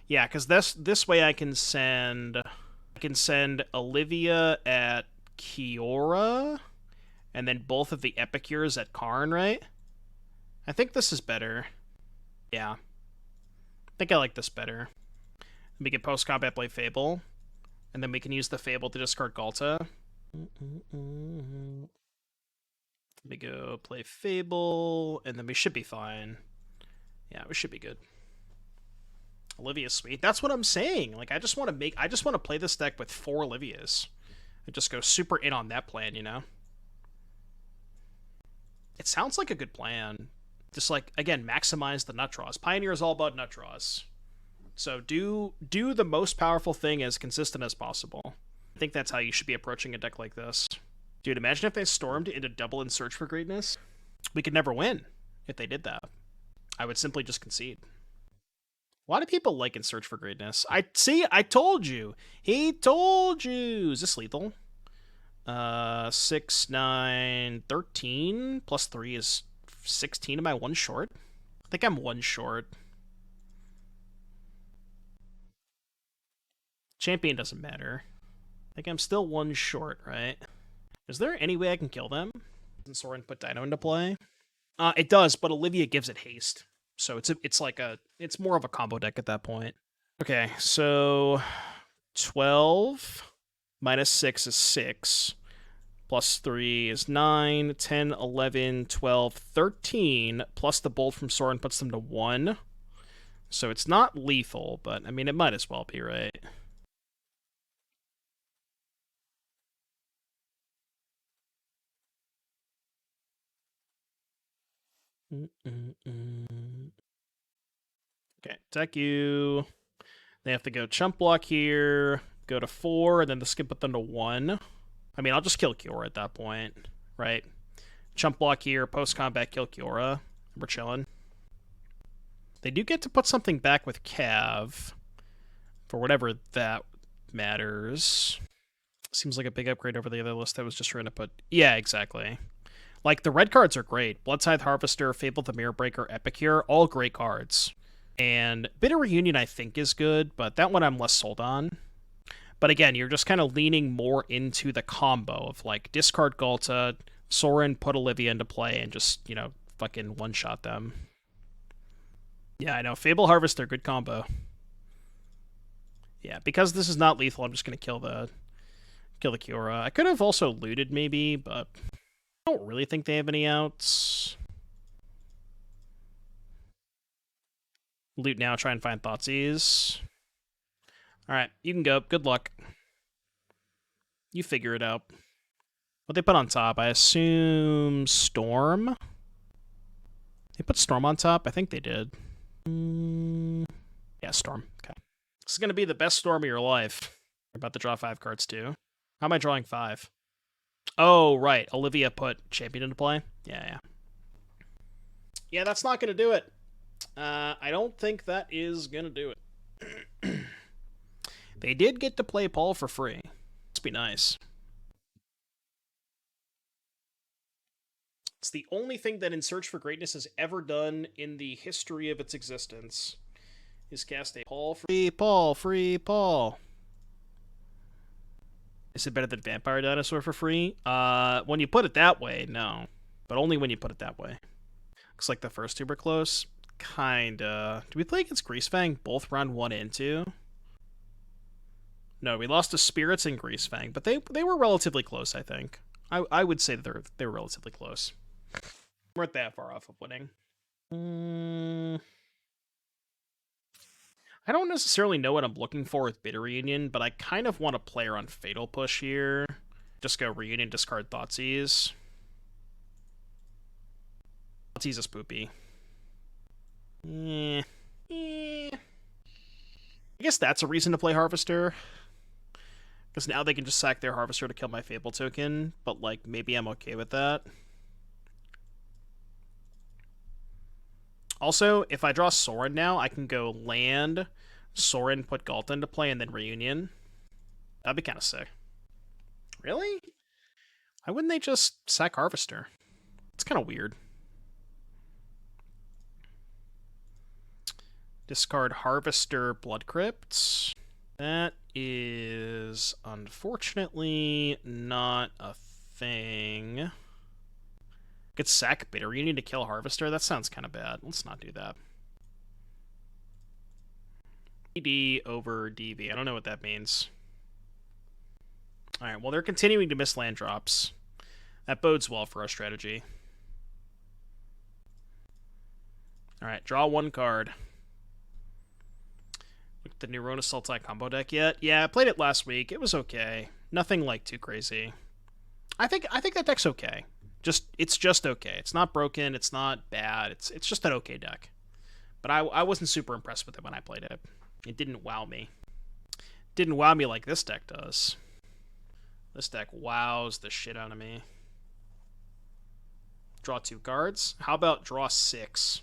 [SPEAKER 1] Yeah, because this way I can send Olivia at Kiora, and then both of the Epicures at Karn, right? I think this is better. Yeah. I think I like this better. We can post-combat play Fable, and then we can use the Fable to discard Ghalta. Let me go play Fable, and then we should be fine. Yeah, we should be good. Olivia's sweet. That's what I'm saying. Like, I just want to play this deck with 4 Olivias. And just go super in on that plan, you know? It sounds like a good plan. Just, like, again, maximize the nut draws. Pioneer is all about nut draws. So do the most powerful thing as consistent as possible. I think that's how you should be approaching a deck like this. Dude, imagine if they stormed into double and search for greatness. We could never win if they did that. I would simply just concede. Why do people like in Search for Greatness? I told you. He told you. Is this lethal? 6, 9, 13 plus 3 is 16. Am I 1 short? I think I'm 1 short. Champion doesn't matter. I think I'm still 1 short, right? Is there any way I can kill them? Doesn't Sorin put Dino into play? It does, but Olivia gives it haste. So it's more of a combo deck at that point. Okay, so 12 minus 6 is 6. Plus 3 is 9, 10, 11, 12, 13. Plus the bolt from Sorin puts them to 1. So it's not lethal, but I mean, it might as well be, right? Okay, attack you. They have to go chump block here, go to 4, and then to skip it them to 1. I mean, I'll just kill Kiora at that point, right? Chump block here, post-combat kill Kiora. We're chilling. They do get to put something back with Cav, for whatever that matters. Seems like a big upgrade over the other list I was just trying to put. Yeah, exactly. Like, the red cards are great. Bloodtithe Harvester, Fable the Mirror Breaker, Epicure, all great cards. And Bitter Reunion, I think, is good, but that one I'm less sold on. But again, you're just kind of leaning more into the combo of, like, discard Ghalta, Sorin, put Olivia into play, and just, you know, fucking one-shot them. Yeah, I know. Fable Harvester, good combo. Yeah, because this is not lethal, I'm just going to kill the Kiora. I could have also looted, maybe, but I don't really think they have any outs. Loot now, try and find Thoughtseize. Alright, you can go. Good luck. You figure it out. What they put on top? I assume Storm? They put Storm on top? I think they did. Yeah, Storm. Okay. This is going to be the best Storm of your life. You're about to draw 5 cards, too. How am I drawing 5? Oh, right. Olivia put Champion into play? Yeah. Yeah, that's not going to do it. I don't think that is going to do it. They did get to play Paul for free. Must be nice. It's the only thing that In Search for Greatness has ever done in the history of its existence. Is cast a Paul free Paul, free Paul. Is it better than Vampire Dinosaur for free? When you put it that way, no. But only when you put it that way. Looks like the first 2 were close. Kinda. Do we play against Greasefang both round 1 and 2? No, we lost to Spirits and Greasefang, but they were relatively close, I think. I would say that they were relatively close. Weren't that far off of winning. I don't necessarily know what I'm looking for with Bitter Reunion, but I kind of want to play around Fatal Push here. Just go Reunion, discard Thoughtseize. Thoughtseize is poopy. I guess that's a reason to play Harvester. Because now they can just sack their Harvester to kill my Fable token, but, like, maybe I'm okay with that. Also, if I draw Sorin now, I can go land, Sorin, put Ghalta into play, and then Reunion. That'd be kind of sick. Really? Why wouldn't they just sack Harvester? It's kind of weird. Discard Harvester, Blood Crypt. That is unfortunately not a thing. Could sack Bitter Reunion to kill Harvester? That sounds kind of bad. Let's not do that. DD over DV. I don't know what that means. Alright, well, they're continuing to miss land drops. That bodes well for our strategy. Alright, draw one card. Looked at the new Rona Sultai combo deck yet? Yeah, I played it last week. It was okay. Nothing, like, too crazy. I think that deck's okay. It's just okay. It's not broken. It's not bad. It's just an okay deck. But I wasn't super impressed with it when I played it. It didn't wow me. It didn't wow me like this deck does. This deck wows the shit out of me. Draw 2 cards. How about draw 6?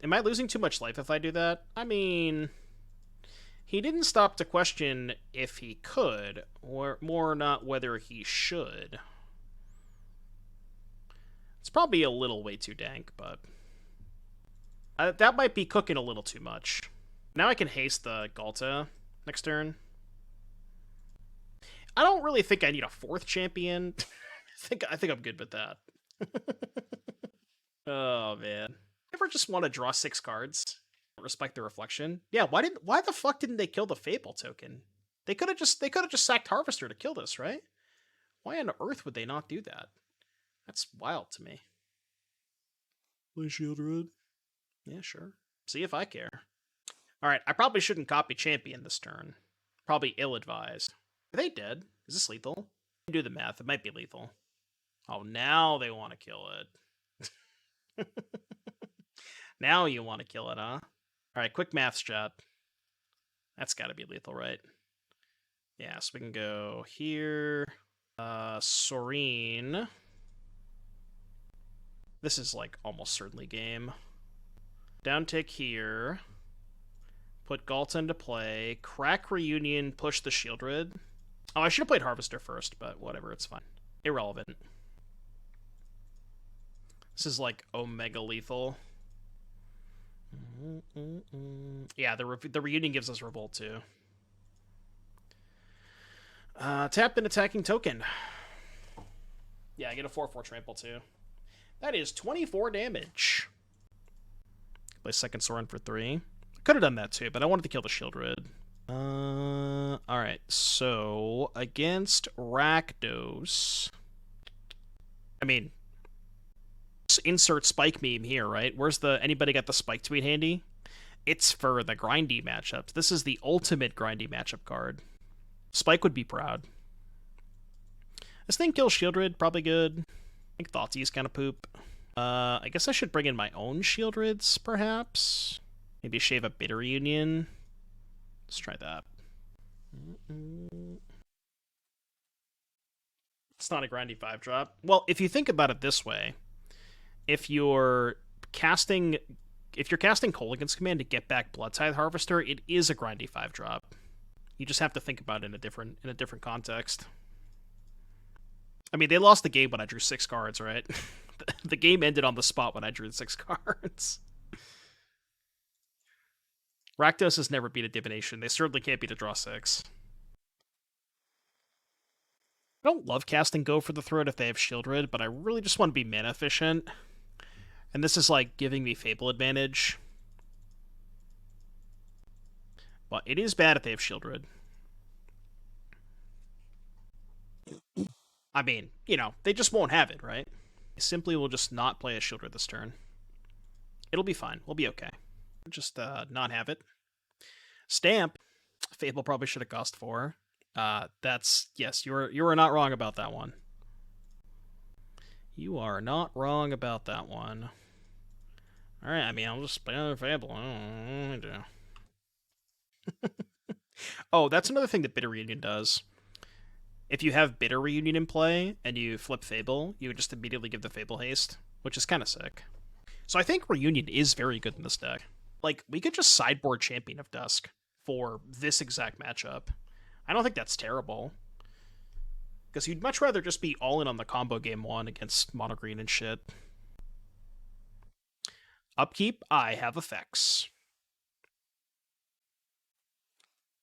[SPEAKER 1] Am I losing too much life if I do that? I mean, he didn't stop to question if he could, or more not whether he should. It's probably a little way too dank, but that might be cooking a little too much. Now I can haste the Ghalta next turn. I don't really think I need a 4th champion. I think I'm good with that. Oh man. Ever just want to draw 6 cards? Respect the reflection. Yeah, why the fuck didn't they kill the Fable token? They could have just sacked Harvester to kill this, right? Why on earth would they not do that? That's wild to me. Play Shield Red. Yeah, sure. See if I care. Alright, I probably shouldn't copy Champion this turn. Probably ill-advised. Are they dead? Is this lethal? Do the math. It might be lethal. Oh, now they want to kill it. Now you want to kill it, huh? Alright, quick maths, chat. That's got to be lethal, right? Yeah, so we can go here. Sorin. This is, like, almost certainly game. Down tick here. Put Ghalta into play. Crack Reunion, push the Shieldred. Oh, I should have played Harvester first, but whatever, it's fine. Irrelevant. This is, like, Omega lethal. Yeah, the Reunion gives us Revolt, too. Tapped an attacking token. Yeah, I get a 4/4 trample, too. That is 24 damage. Play second Sorin for 3. Could have done that, too, but I wanted to kill the Shieldred. Alright, so against Rakdos. I mean, insert spike meme here, right? Where's anybody got the spike tweet handy? It's for the grindy matchups. This is the ultimate grindy matchup card. Spike would be proud. This thing kills Shieldred, probably good. I think Thoughtseize kind of poop. I guess I should bring in my own Shieldreds, perhaps. Maybe shave a Bitter Reunion. Let's try that. It's not a grindy 5-drop. Well, if you think about it this way, if you're casting Kolaghan's Command to get back Bloodtithe Harvester, it is a grindy 5-drop. You just have to think about it in a different context. I mean, they lost the game when I drew 6 cards, right? The game ended on the spot when I drew 6 cards. Rakdos has never beat a divination. They certainly can't beat a draw 6. I don't love casting Go for the Throat if they have Shieldred, but I really just want to be mana efficient. And this is like giving me Fable advantage. But it is bad if they have Shieldred. I mean, you know, they just won't have it, right? They simply will just not play a Shieldred this turn. It'll be fine. We'll be okay. Just not have it. Stamp. Fable probably should have cost 4. That's yes, you were not wrong about that one. You are not wrong about that one. All right, I mean, I'll just play another Fable. I don't know. Oh, that's another thing that Bitter Reunion does. If you have Bitter Reunion in play and you flip Fable, you would just immediately give the Fable haste, which is kind of sick. So I think Reunion is very good in this deck. Like, we could just sideboard Champion of Dusk for this exact matchup. I don't think that's terrible. Because you'd much rather just be all in on the combo game 1 against mono green and shit. Upkeep, I have effects.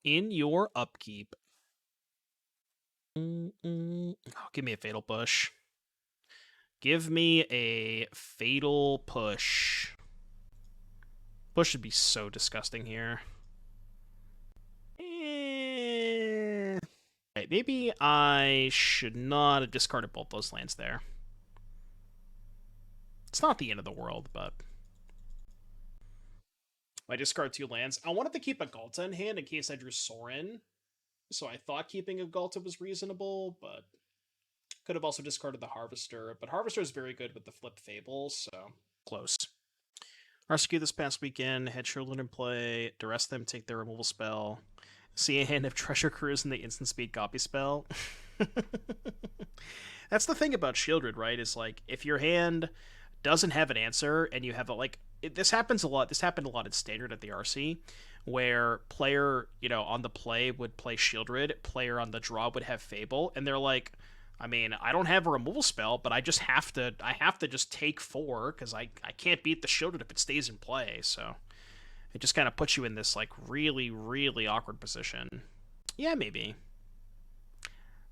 [SPEAKER 1] In your upkeep. Oh, give me a Fatal Push. Give me a Fatal Push. Push would be so disgusting here. Right, maybe I should not have discarded both those lands there. It's not the end of the world, but I discard 2 lands. I wanted to keep a Ghalta in hand in case I drew Sorin, so I thought keeping a Ghalta was reasonable, but could have also discarded the Harvester. But Harvester is very good with the flip Fable, so close. RSQ this past weekend, had children in play, duress them, take their removal spell, see a hand of Treasure Cruise and the instant speed copy spell. That's the thing about Shieldred, right? Is like, if your hand doesn't have an answer and you have a, like, this happens a lot. This happened a lot in Standard at the RC, where player, on the play would play Shieldred, player on the draw would have Fable, and they're like, I mean, I don't have a removal spell, but I have to just take 4 because I can't beat the Shieldred if it stays in play. So it just kind of puts you in this like really, really awkward position. Yeah, maybe.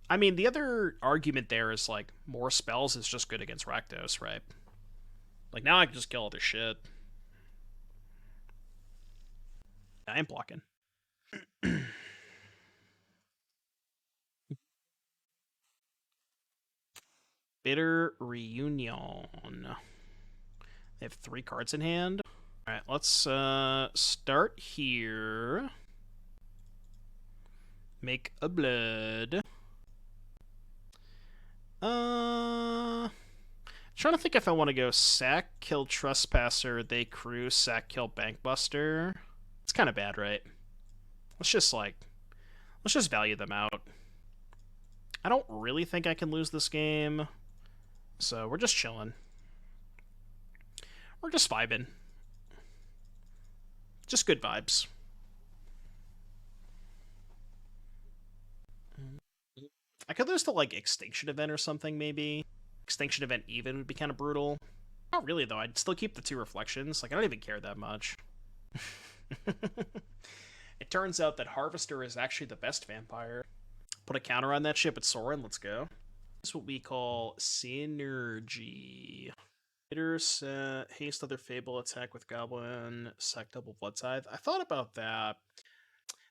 [SPEAKER 1] I mean, the other argument there is like more spells is just good against Rakdos, right? Like, now I can just kill all this shit. I am blocking. Bitter Reunion. They have 3 cards in hand. Alright, let's start here. Make a blood. Trying to think if I want to go sack, kill Trespasser, they crew, sack, kill Bankbuster. It's kind of bad, right? Let's just value them out. I don't really think I can lose this game, so we're just chilling. We're just vibing. Just good vibes. I could lose to, like, Extinction Event or something, maybe. Extinction Event even would be kind of brutal. Not really, though. I'd still keep the 2 reflections. Like, I don't even care that much. It turns out that Harvester is actually the best vampire. Put a counter on that shit with Sorin. Let's go. This is what we call synergy. Haste other Fable, attack with Goblin, sack double Bloodtithe. I thought about that.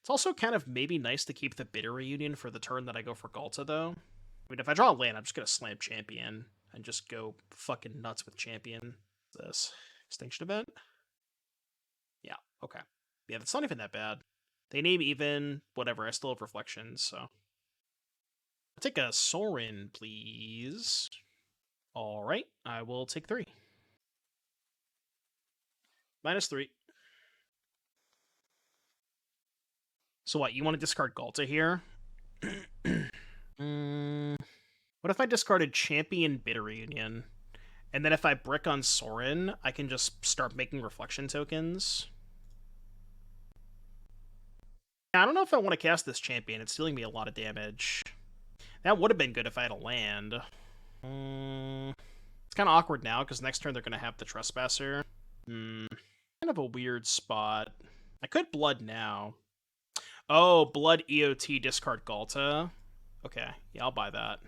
[SPEAKER 1] It's also kind of maybe nice to keep the Bitter Reunion for the turn that I go for Ghalta, though. I mean, if I draw a land, I'm just going to slam Champion and just go fucking nuts with Champion. This Extinction Event? Yeah, okay. Yeah, that's not even that bad. They name even, whatever, I still have reflections, so. I'll take a Sorin, please. Alright, I will take 3. -3. So what, you want to discard Ghalta here? What if I discarded Champion Bitter Reunion? And then if I brick on Sorin, I can just start making reflection tokens? I don't know if I want to cast this Champion. It's dealing me a lot of damage. That would have been good if I had a land. It's kind of awkward now, because next turn they're going to have the Trespasser. Kind of a weird spot. I could Blood now. Oh, Blood EOT, discard Ghalta. Okay, yeah, I'll buy that.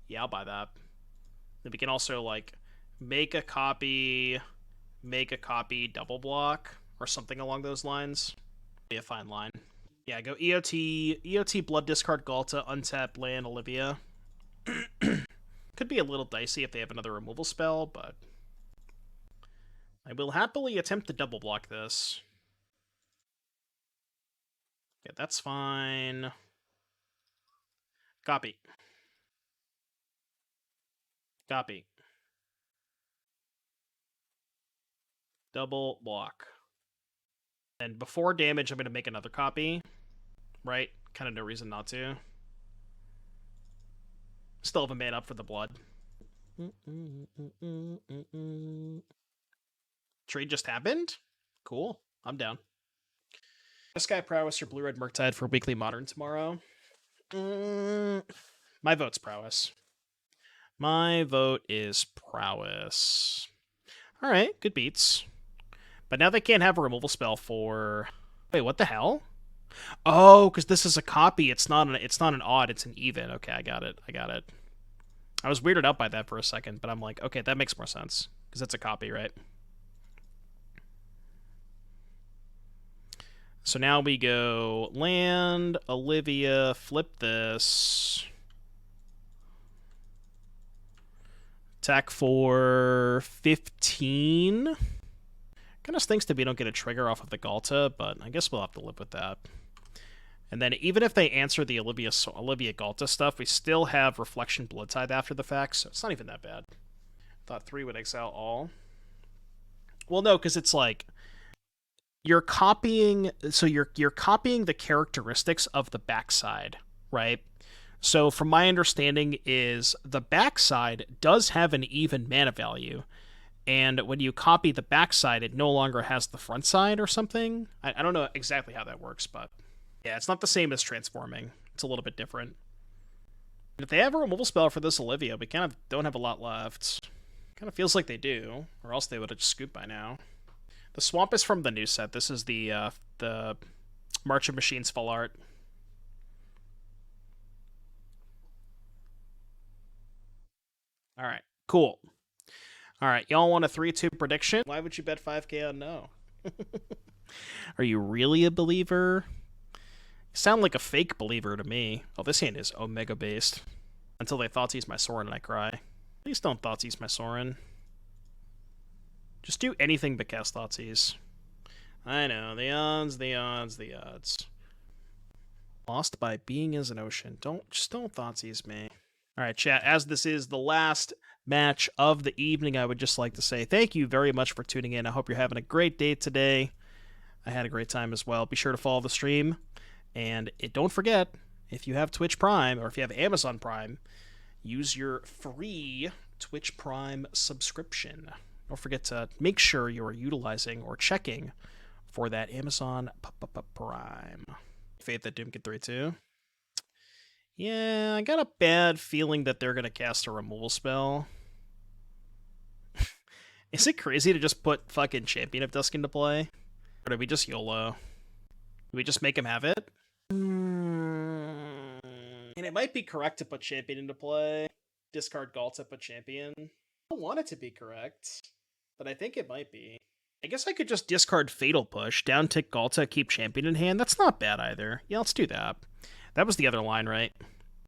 [SPEAKER 1] Yeah, I'll buy that. Then we can also, like, make a copy, double block, or something along those lines. Be a fine line. Yeah, go EOT, Blood, discard Ghalta, untap, land, Olivia. Could be a little dicey if they have another removal spell, but I will happily attempt to double block this. Yeah, that's fine. Copy. Copy. Double block. And before damage, I'm going to make another copy. Right? Kind of no reason not to. Still have a man up for the blood. Trade just happened? Cool. I'm down. This guy Prowess or Blue-Red Murktide for Weekly Modern tomorrow. My vote's Prowess. My vote is Prowess. Alright, good beats. But now they can't have a removal spell for... Wait, what the hell? Oh, because this is a copy. It's not an odd, it's an even. Okay, I got it. I was weirded out by that for a second, but I'm like, okay, that makes more sense. Because it's a copy, right? So now we go land, Olivia, flip this. Attack for 15. Kind of stinks that we don't get a trigger off of the Ghalta, but I guess we'll have to live with that. And then even if they answer the Olivia Ghalta stuff, we still have Reflection Bloodtithe after the fact, so it's not even that bad. Thought 3 would exile all. Well, no, because it's like you're copying. So you're copying the characteristics of the backside, right? So from my understanding, is the backside does have an even mana value. And when you copy the backside, it no longer has the front side or something. I don't know exactly how that works, but yeah, it's not the same as transforming. It's a little bit different. If they have a removal spell for this Olivia, we kind of don't have a lot left. Kind of feels like they do, or else they would have just scooped by now. The swamp is from the new set. This is the March of Machines full art. All right, cool. All right, y'all want a 3-2 prediction? Why would you bet 5k on no? Are you really a believer? You sound like a fake believer to me. Oh, this hand is Omega based. Until they Thoughtseize my Sorin and I cry. Please don't Thoughtseize my Sorin. Just do anything but cast Thoughtseize. I know, the odds. Lost by being as an ocean. Just don't Thoughtseize me. Alright, chat, as this is the last match of the evening, I would just like to say thank you very much for tuning in. I hope you're having a great day today. I had a great time as well. Be sure to follow the stream. And don't forget, if you have Twitch Prime, or if you have Amazon Prime, use your free Twitch Prime subscription. Don't forget to make sure you are utilizing or checking for that Amazon Prime. Faith that Doom can 3-2. Yeah, I got a bad feeling that they're going to cast a removal spell. Is it crazy to just put fucking Champion of Dusk into play? Or do we just YOLO? Do we just make him have it? And it might be correct to put Champion into play. Discard Ghalta, put Champion. I don't want it to be correct, but I think it might be. I guess I could just discard Fatal Push, down tick Ghalta, keep Champion in hand. That's not bad either. Yeah, let's do that. That was the other line, right?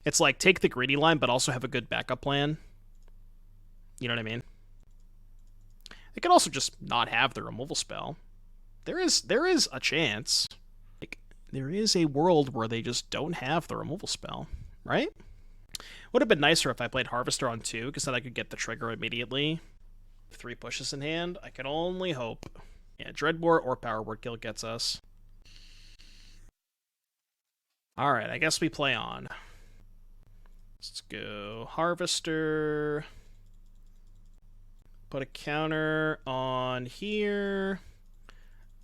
[SPEAKER 1] It's like, take the greedy line, but also have a good backup plan. You know what I mean? They could also just not have the removal spell. There is a chance. Like, there is a world where they just don't have the removal spell, right? Would have been nicer if I played Harvester on 2, because then I could get the trigger immediately. 3 pushes in hand. I can only hope. Yeah, Dreadbore or Power Word Guild gets us. Alright, I guess we play on. Let's go Harvester. Put a counter on here.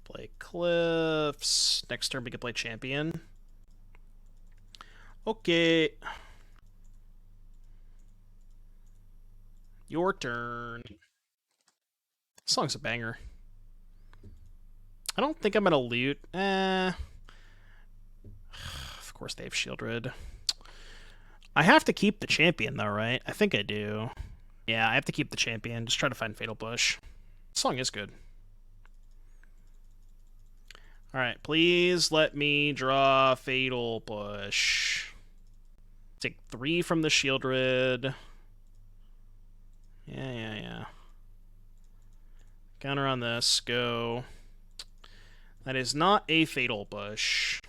[SPEAKER 1] Play Cliffs. Next turn we can play Champion. Okay. Your turn. This song's a banger. I don't think I'm gonna loot. Of course they have Shieldred. I have to keep the Champion though, right? I think I do. Yeah, I have to keep the Champion. Just try to find Fatal Push. This song is good. Alright, please let me draw Fatal Push. Take 3 from the Shieldred. Yeah. Counter on this. Go. That is not a Fatal Push.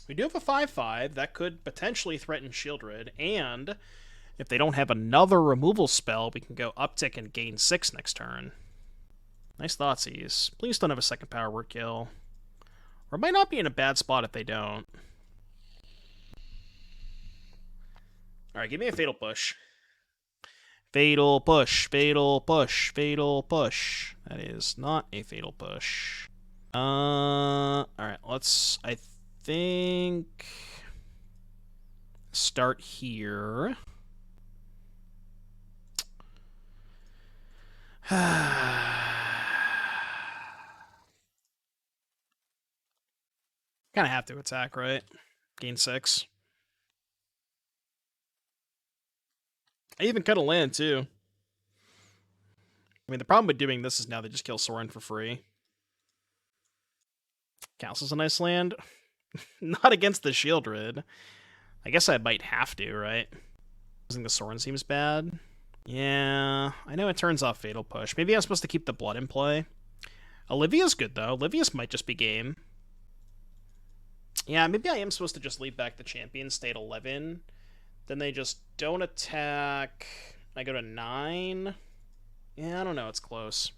[SPEAKER 1] We do have a 5/5. That could potentially threaten Shieldred. And if they don't have another removal spell, we can go uptick and gain 6 next turn. Nice Thoughtseize. Please don't have a second power word kill. Or it might not be in a bad spot if they don't. Alright, give me a Fatal Push. Fatal Push, Fatal Push, Fatal Push. That is not a Fatal Push. Alright, let's, I think, start here. Kind of have to attack, right? Gain 6. I even cut a land, too. I mean, the problem with doing this is now they just kill Sorin for free. Castle's a nice land. Not against the Shieldred. I guess I might have to, right? Using the Sorin seems bad. Yeah, I know it turns off Fatal Push. Maybe I'm supposed to keep the Blood in play. Olivia's good, though. Olivia's might just be game. Yeah, maybe I am supposed to just leave back the champion, stay at 11. Then they just don't attack. I go to 9. Yeah, I don't know. It's close.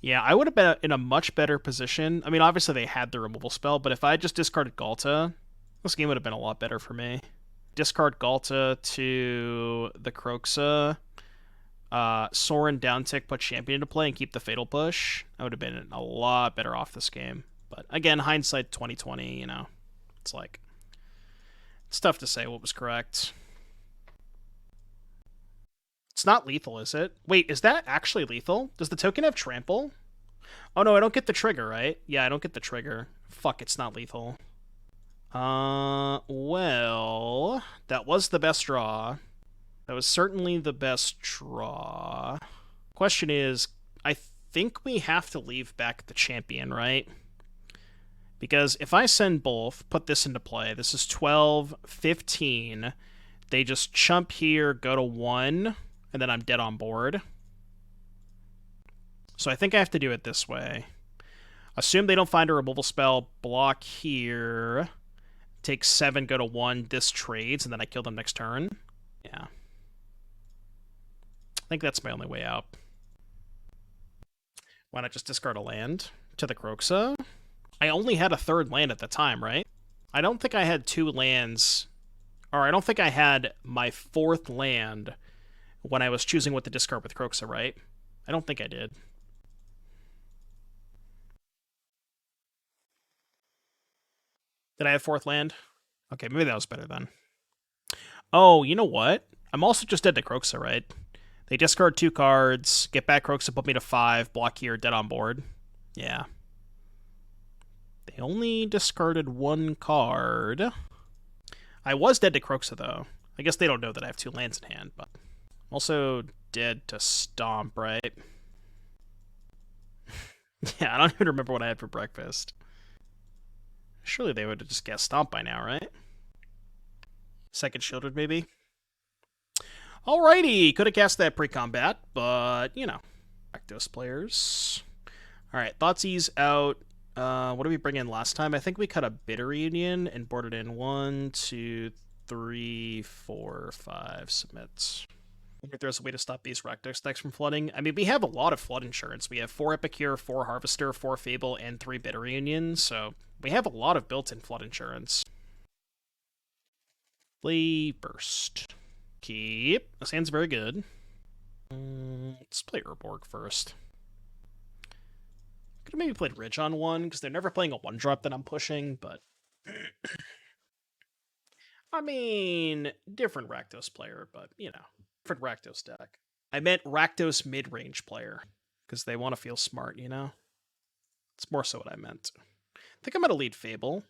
[SPEAKER 1] Yeah, I would have been in a much better position. I mean, obviously they had the removal spell, but if I just discarded Ghalta, this game would have been a lot better for me. Discard Ghalta to the Kroxa. Sorin downtick, put Champion into play, and keep the Fatal Push. I would have been a lot better off this game. But again, hindsight 2020, you know. It's like, it's tough to say what was correct. It's not lethal, is it? Wait, is that actually lethal? Does the token have trample? Oh no, I don't get the trigger, right? Yeah, I don't get the trigger. Fuck, it's not lethal. Well, that was the best draw. That was certainly the best draw. Question is, I think we have to leave back the champion, right? Because if I send both, put this into play, this is 12, 15. They just chump here, go to 1, and then I'm dead on board. So I think I have to do it this way. Assume they don't find a removal spell, block here, take 7, go to 1, this trades, and then I kill them next turn. Yeah. I think that's my only way out. Why not just discard a land to the Kroxa? I only had a 3rd land at the time, right? I don't think I had 2 lands, or I don't think I had my 4th land when I was choosing what to discard with Kroxa, right? I don't think I did. Did I have 4th land? Okay, maybe that was better then. Oh, you know what? I'm also just dead to Kroxa, right? They discard 2 cards, get back Kroxa, put me to 5, block here, dead on board. Yeah. They only discarded 1 card. I was dead to Kroxa, though. I guess they don't know that I have 2 lands in hand, but... I'm also dead to Stomp, right? Yeah, I don't even remember what I had for breakfast. Surely they would have just guessed Stomp by now, right? Second Shieldred, maybe? Alrighty, could have cast that pre-combat, but, you know. Rakdos players. Alright, Thoughtseize out. What did we bring in last time? I think we cut a Bitter Reunion and boarded in 1, 2, 3, 4, 5 submits. I wonder if there's a way to stop these Rakdos decks from flooding. I mean, we have a lot of flood insurance. We have 4 Epicure, 4 Harvester, 4 Fable, and 3 Bitter Reunion, so we have a lot of built-in flood insurance. Play Burst. Keep. This hand's very good. Let's play Urborg first. Could have maybe played Ridge on 1, because they're never playing a 1-drop that I'm pushing, but... I mean, different Rakdos player, but, you know, different Rakdos deck. I meant Rakdos mid-range player, because they want to feel smart, you know? It's more so what I meant. I think I'm going to lead Fable.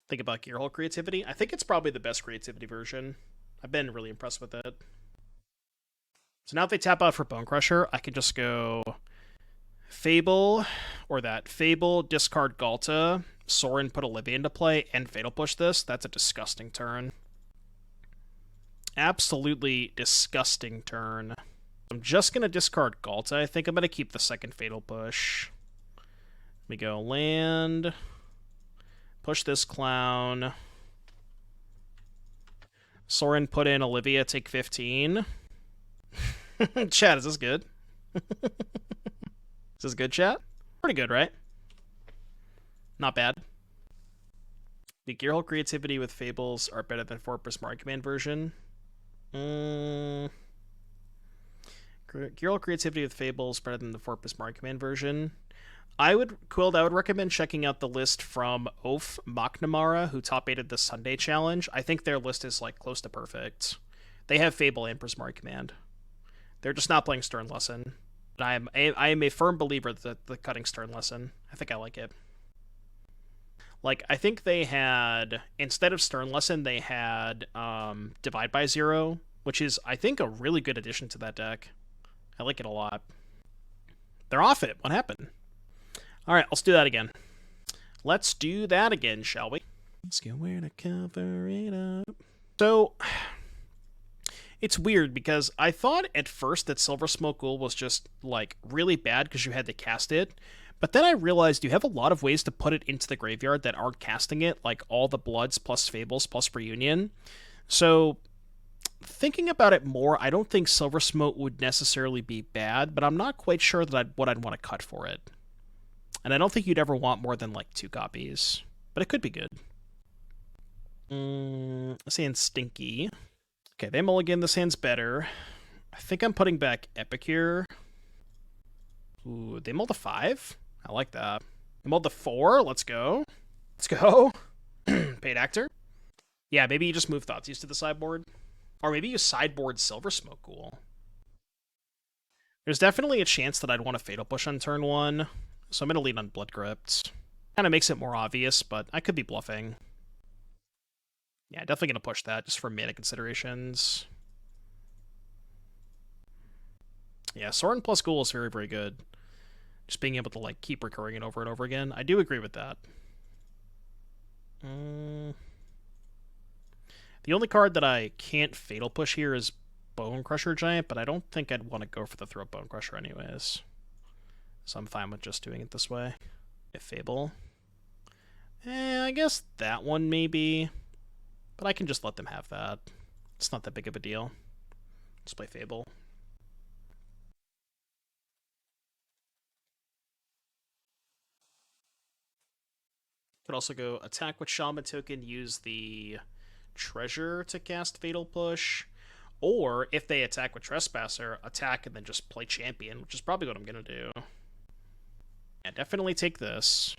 [SPEAKER 1] Think about Gearhole creativity. I think it's probably the best creativity version. I've been really impressed with it. So now if they tap out for Bone Crusher, I can just go Fable, or that Fable, discard Ghalta, Sorin put Olivia into play and Fatal Push this, that's a disgusting turn. Absolutely disgusting turn. I'm just going to discard Ghalta. I think I'm going to keep the second Fatal Push. We go land. Push this clown. Sorin put in Olivia, take 15. Chat, is this good? Is this good, chat? Pretty good, right? Not bad. The Gearhole Creativity with Fables are better than Fortress Mark Command version. Gearhole Creativity with Fables better than the Fortress Mark Command version. I would recommend checking out the list from Oaf McNamara, who top-8'd the Sunday challenge. I think their list is like close to perfect. They have Fable and Prismar Command. They're just not playing Stern Lesson. But I am a firm believer that the cutting Stern Lesson. I think I like it. Like, I think they had, instead of Stern Lesson, they had Divide by Zero, which is, I think, a really good addition to that deck. I like it a lot. They're off it. What happened? Alright, let's do that again. Let's do that again, shall we? Let's go where to cover it up. So, it's weird because I thought at first that Silver Smoke Ghoul was just, like, really bad because you had to cast it. But then I realized you have a lot of ways to put it into the graveyard that aren't casting it, like all the Bloods plus Fables plus Reunion. So, thinking about it more, I don't think Silver Smoke would necessarily be bad, but I'm not quite sure that what I'd want to cut for it. And I don't think you'd ever want more than, like, 2 copies. But it could be good. This hand's stinky. Okay, they mulligan. This hand's better. I think I'm putting back Epicure. Ooh, they mulled a 5? I like that. They mulled the 4? Let's go. Let's go. Paid actor. Yeah, maybe you just move Thoughtseize to the sideboard. Or maybe you sideboard Silver Smoke Ghoul. There's definitely a chance that I'd want a Fatal Push on turn 1. So I'm going to lean on Blood Crypt. Kind of makes it more obvious, but I could be bluffing. Yeah, definitely going to push that just for mana considerations. Yeah, Sorin plus Ghoul is very, very good. Just being able to, like, keep recurring it over and over again. I do agree with that. The only card that I can't Fatal Push here is Bone Crusher Giant, but I don't think I'd want to go for the Throat Bone Crusher anyways. So I'm fine with just doing it this way. If Fable. I guess that one maybe. But I can just let them have that. It's not that big of a deal. Let's play Fable. Could also go attack with Shaman Token, use the Treasure to cast Fatal Push. Or, if they attack with Trespasser, attack and then just play Champion, which is probably what I'm going to do. Yeah, definitely take this.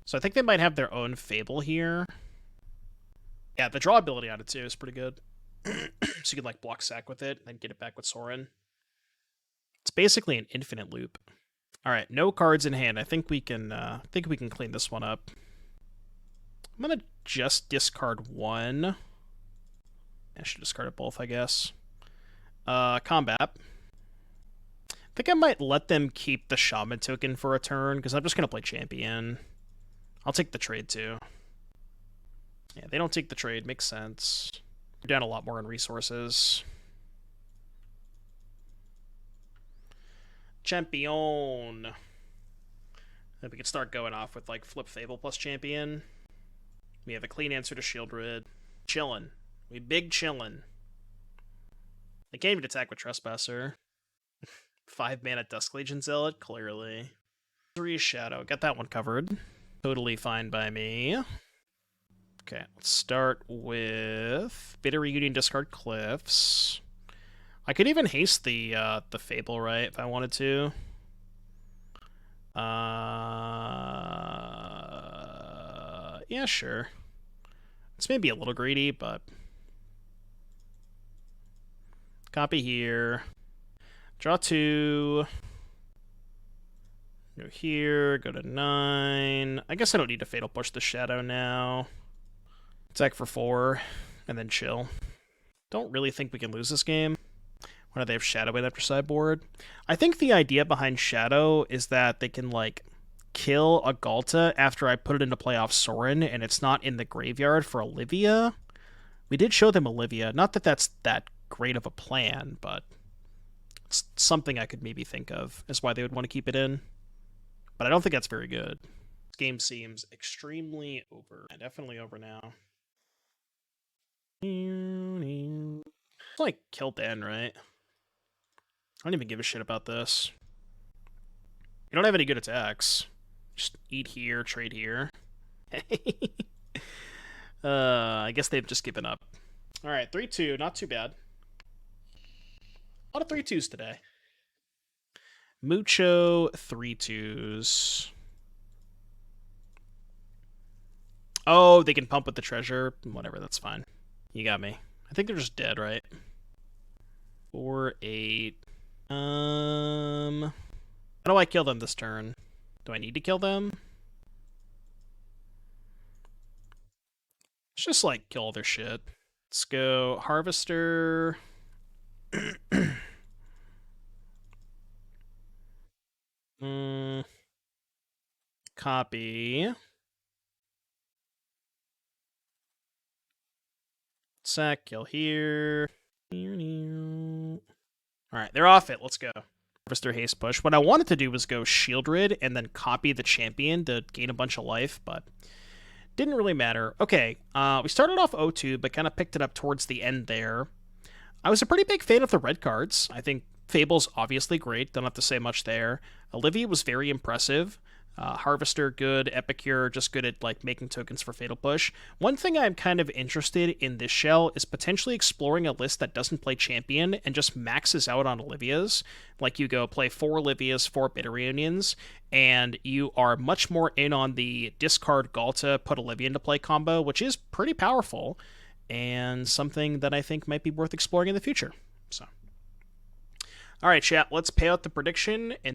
[SPEAKER 1] So I think they might have their own Fable here. Yeah, the draw ability on it too is pretty good. So you can, like, block sack with it, and then get it back with Sorin. It's basically an infinite loop. Alright, no cards in hand. I think we can clean this one up. I'm gonna just discard one. I should discard it both, I guess. Combat. I think I might let them keep the Shaman token for a turn, because I'm just going to play Champion. I'll take the trade, too. Yeah, they don't take the trade. Makes sense. We're down a lot more in resources. Champion. Then we can start going off with, like, Flip Fable plus Champion. We have a clean answer to Shield Rid. Chillin'. We big chillin'. They can't even attack with Trespasser. 5 mana Dusk Legion Zealot, clearly. 3 Shadow, got that one covered. Totally fine by me. Okay, let's start with Bitter Reunion, discard Cliffs. I could even haste the Fable, right, if I wanted to. Yeah, sure. It's maybe a little greedy, but... Copy here. Draw 2. Go here, go to 9. I guess I don't need to Fatal Push the Shadow now. Attack for 4, and then chill. Don't really think we can lose this game. Why do they have Shadow in after sideboard? I think the idea behind Shadow is that they can, like, kill a Ghalta after I put it into play off Sorin and it's not in the graveyard for Olivia. We did show them Olivia. Not that that's that great of a plan, but it's something I could maybe think of as why they would want to keep it in. But I don't think that's very good. This game seems extremely over. Definitely over now. It's like kill Den, right? I don't even give a shit about this. You don't have any good attacks. Just eat here, trade here. I guess they've just given up. Alright, 3-2, not too bad. A lot of 3-2s today. Mucho 3-2s. Oh, they can pump with the treasure. Whatever, that's fine. You got me. I think they're just dead, right? 4-8. How do I kill them this turn? Do I need to kill them? Let's just, like, kill all their shit. Let's go Harvester. Copy. Sack, kill here. Alright, they're off it. Let's go. Harvester haste push. What I wanted to do was go Shieldred and then copy the champion to gain a bunch of life, but didn't really matter. Okay, we started off 0-2, but kind of picked it up towards the end there. I was a pretty big fan of the red cards. I think Fable's obviously great. Don't have to say much there. Olivia was very impressive. Harvester, good. Epicure, just good at like making tokens for Fatal Push. One thing I'm kind of interested in this shell is potentially exploring a list that doesn't play Champion and just maxes out on Olivias. Like you go play 4 Olivias, 4 Bitter Reunions, and you are much more in on the discard Ghalta, put Olivia into play combo, which is pretty powerful, and something that I think might be worth exploring in the future. So, alright chat, let's pay out the prediction and...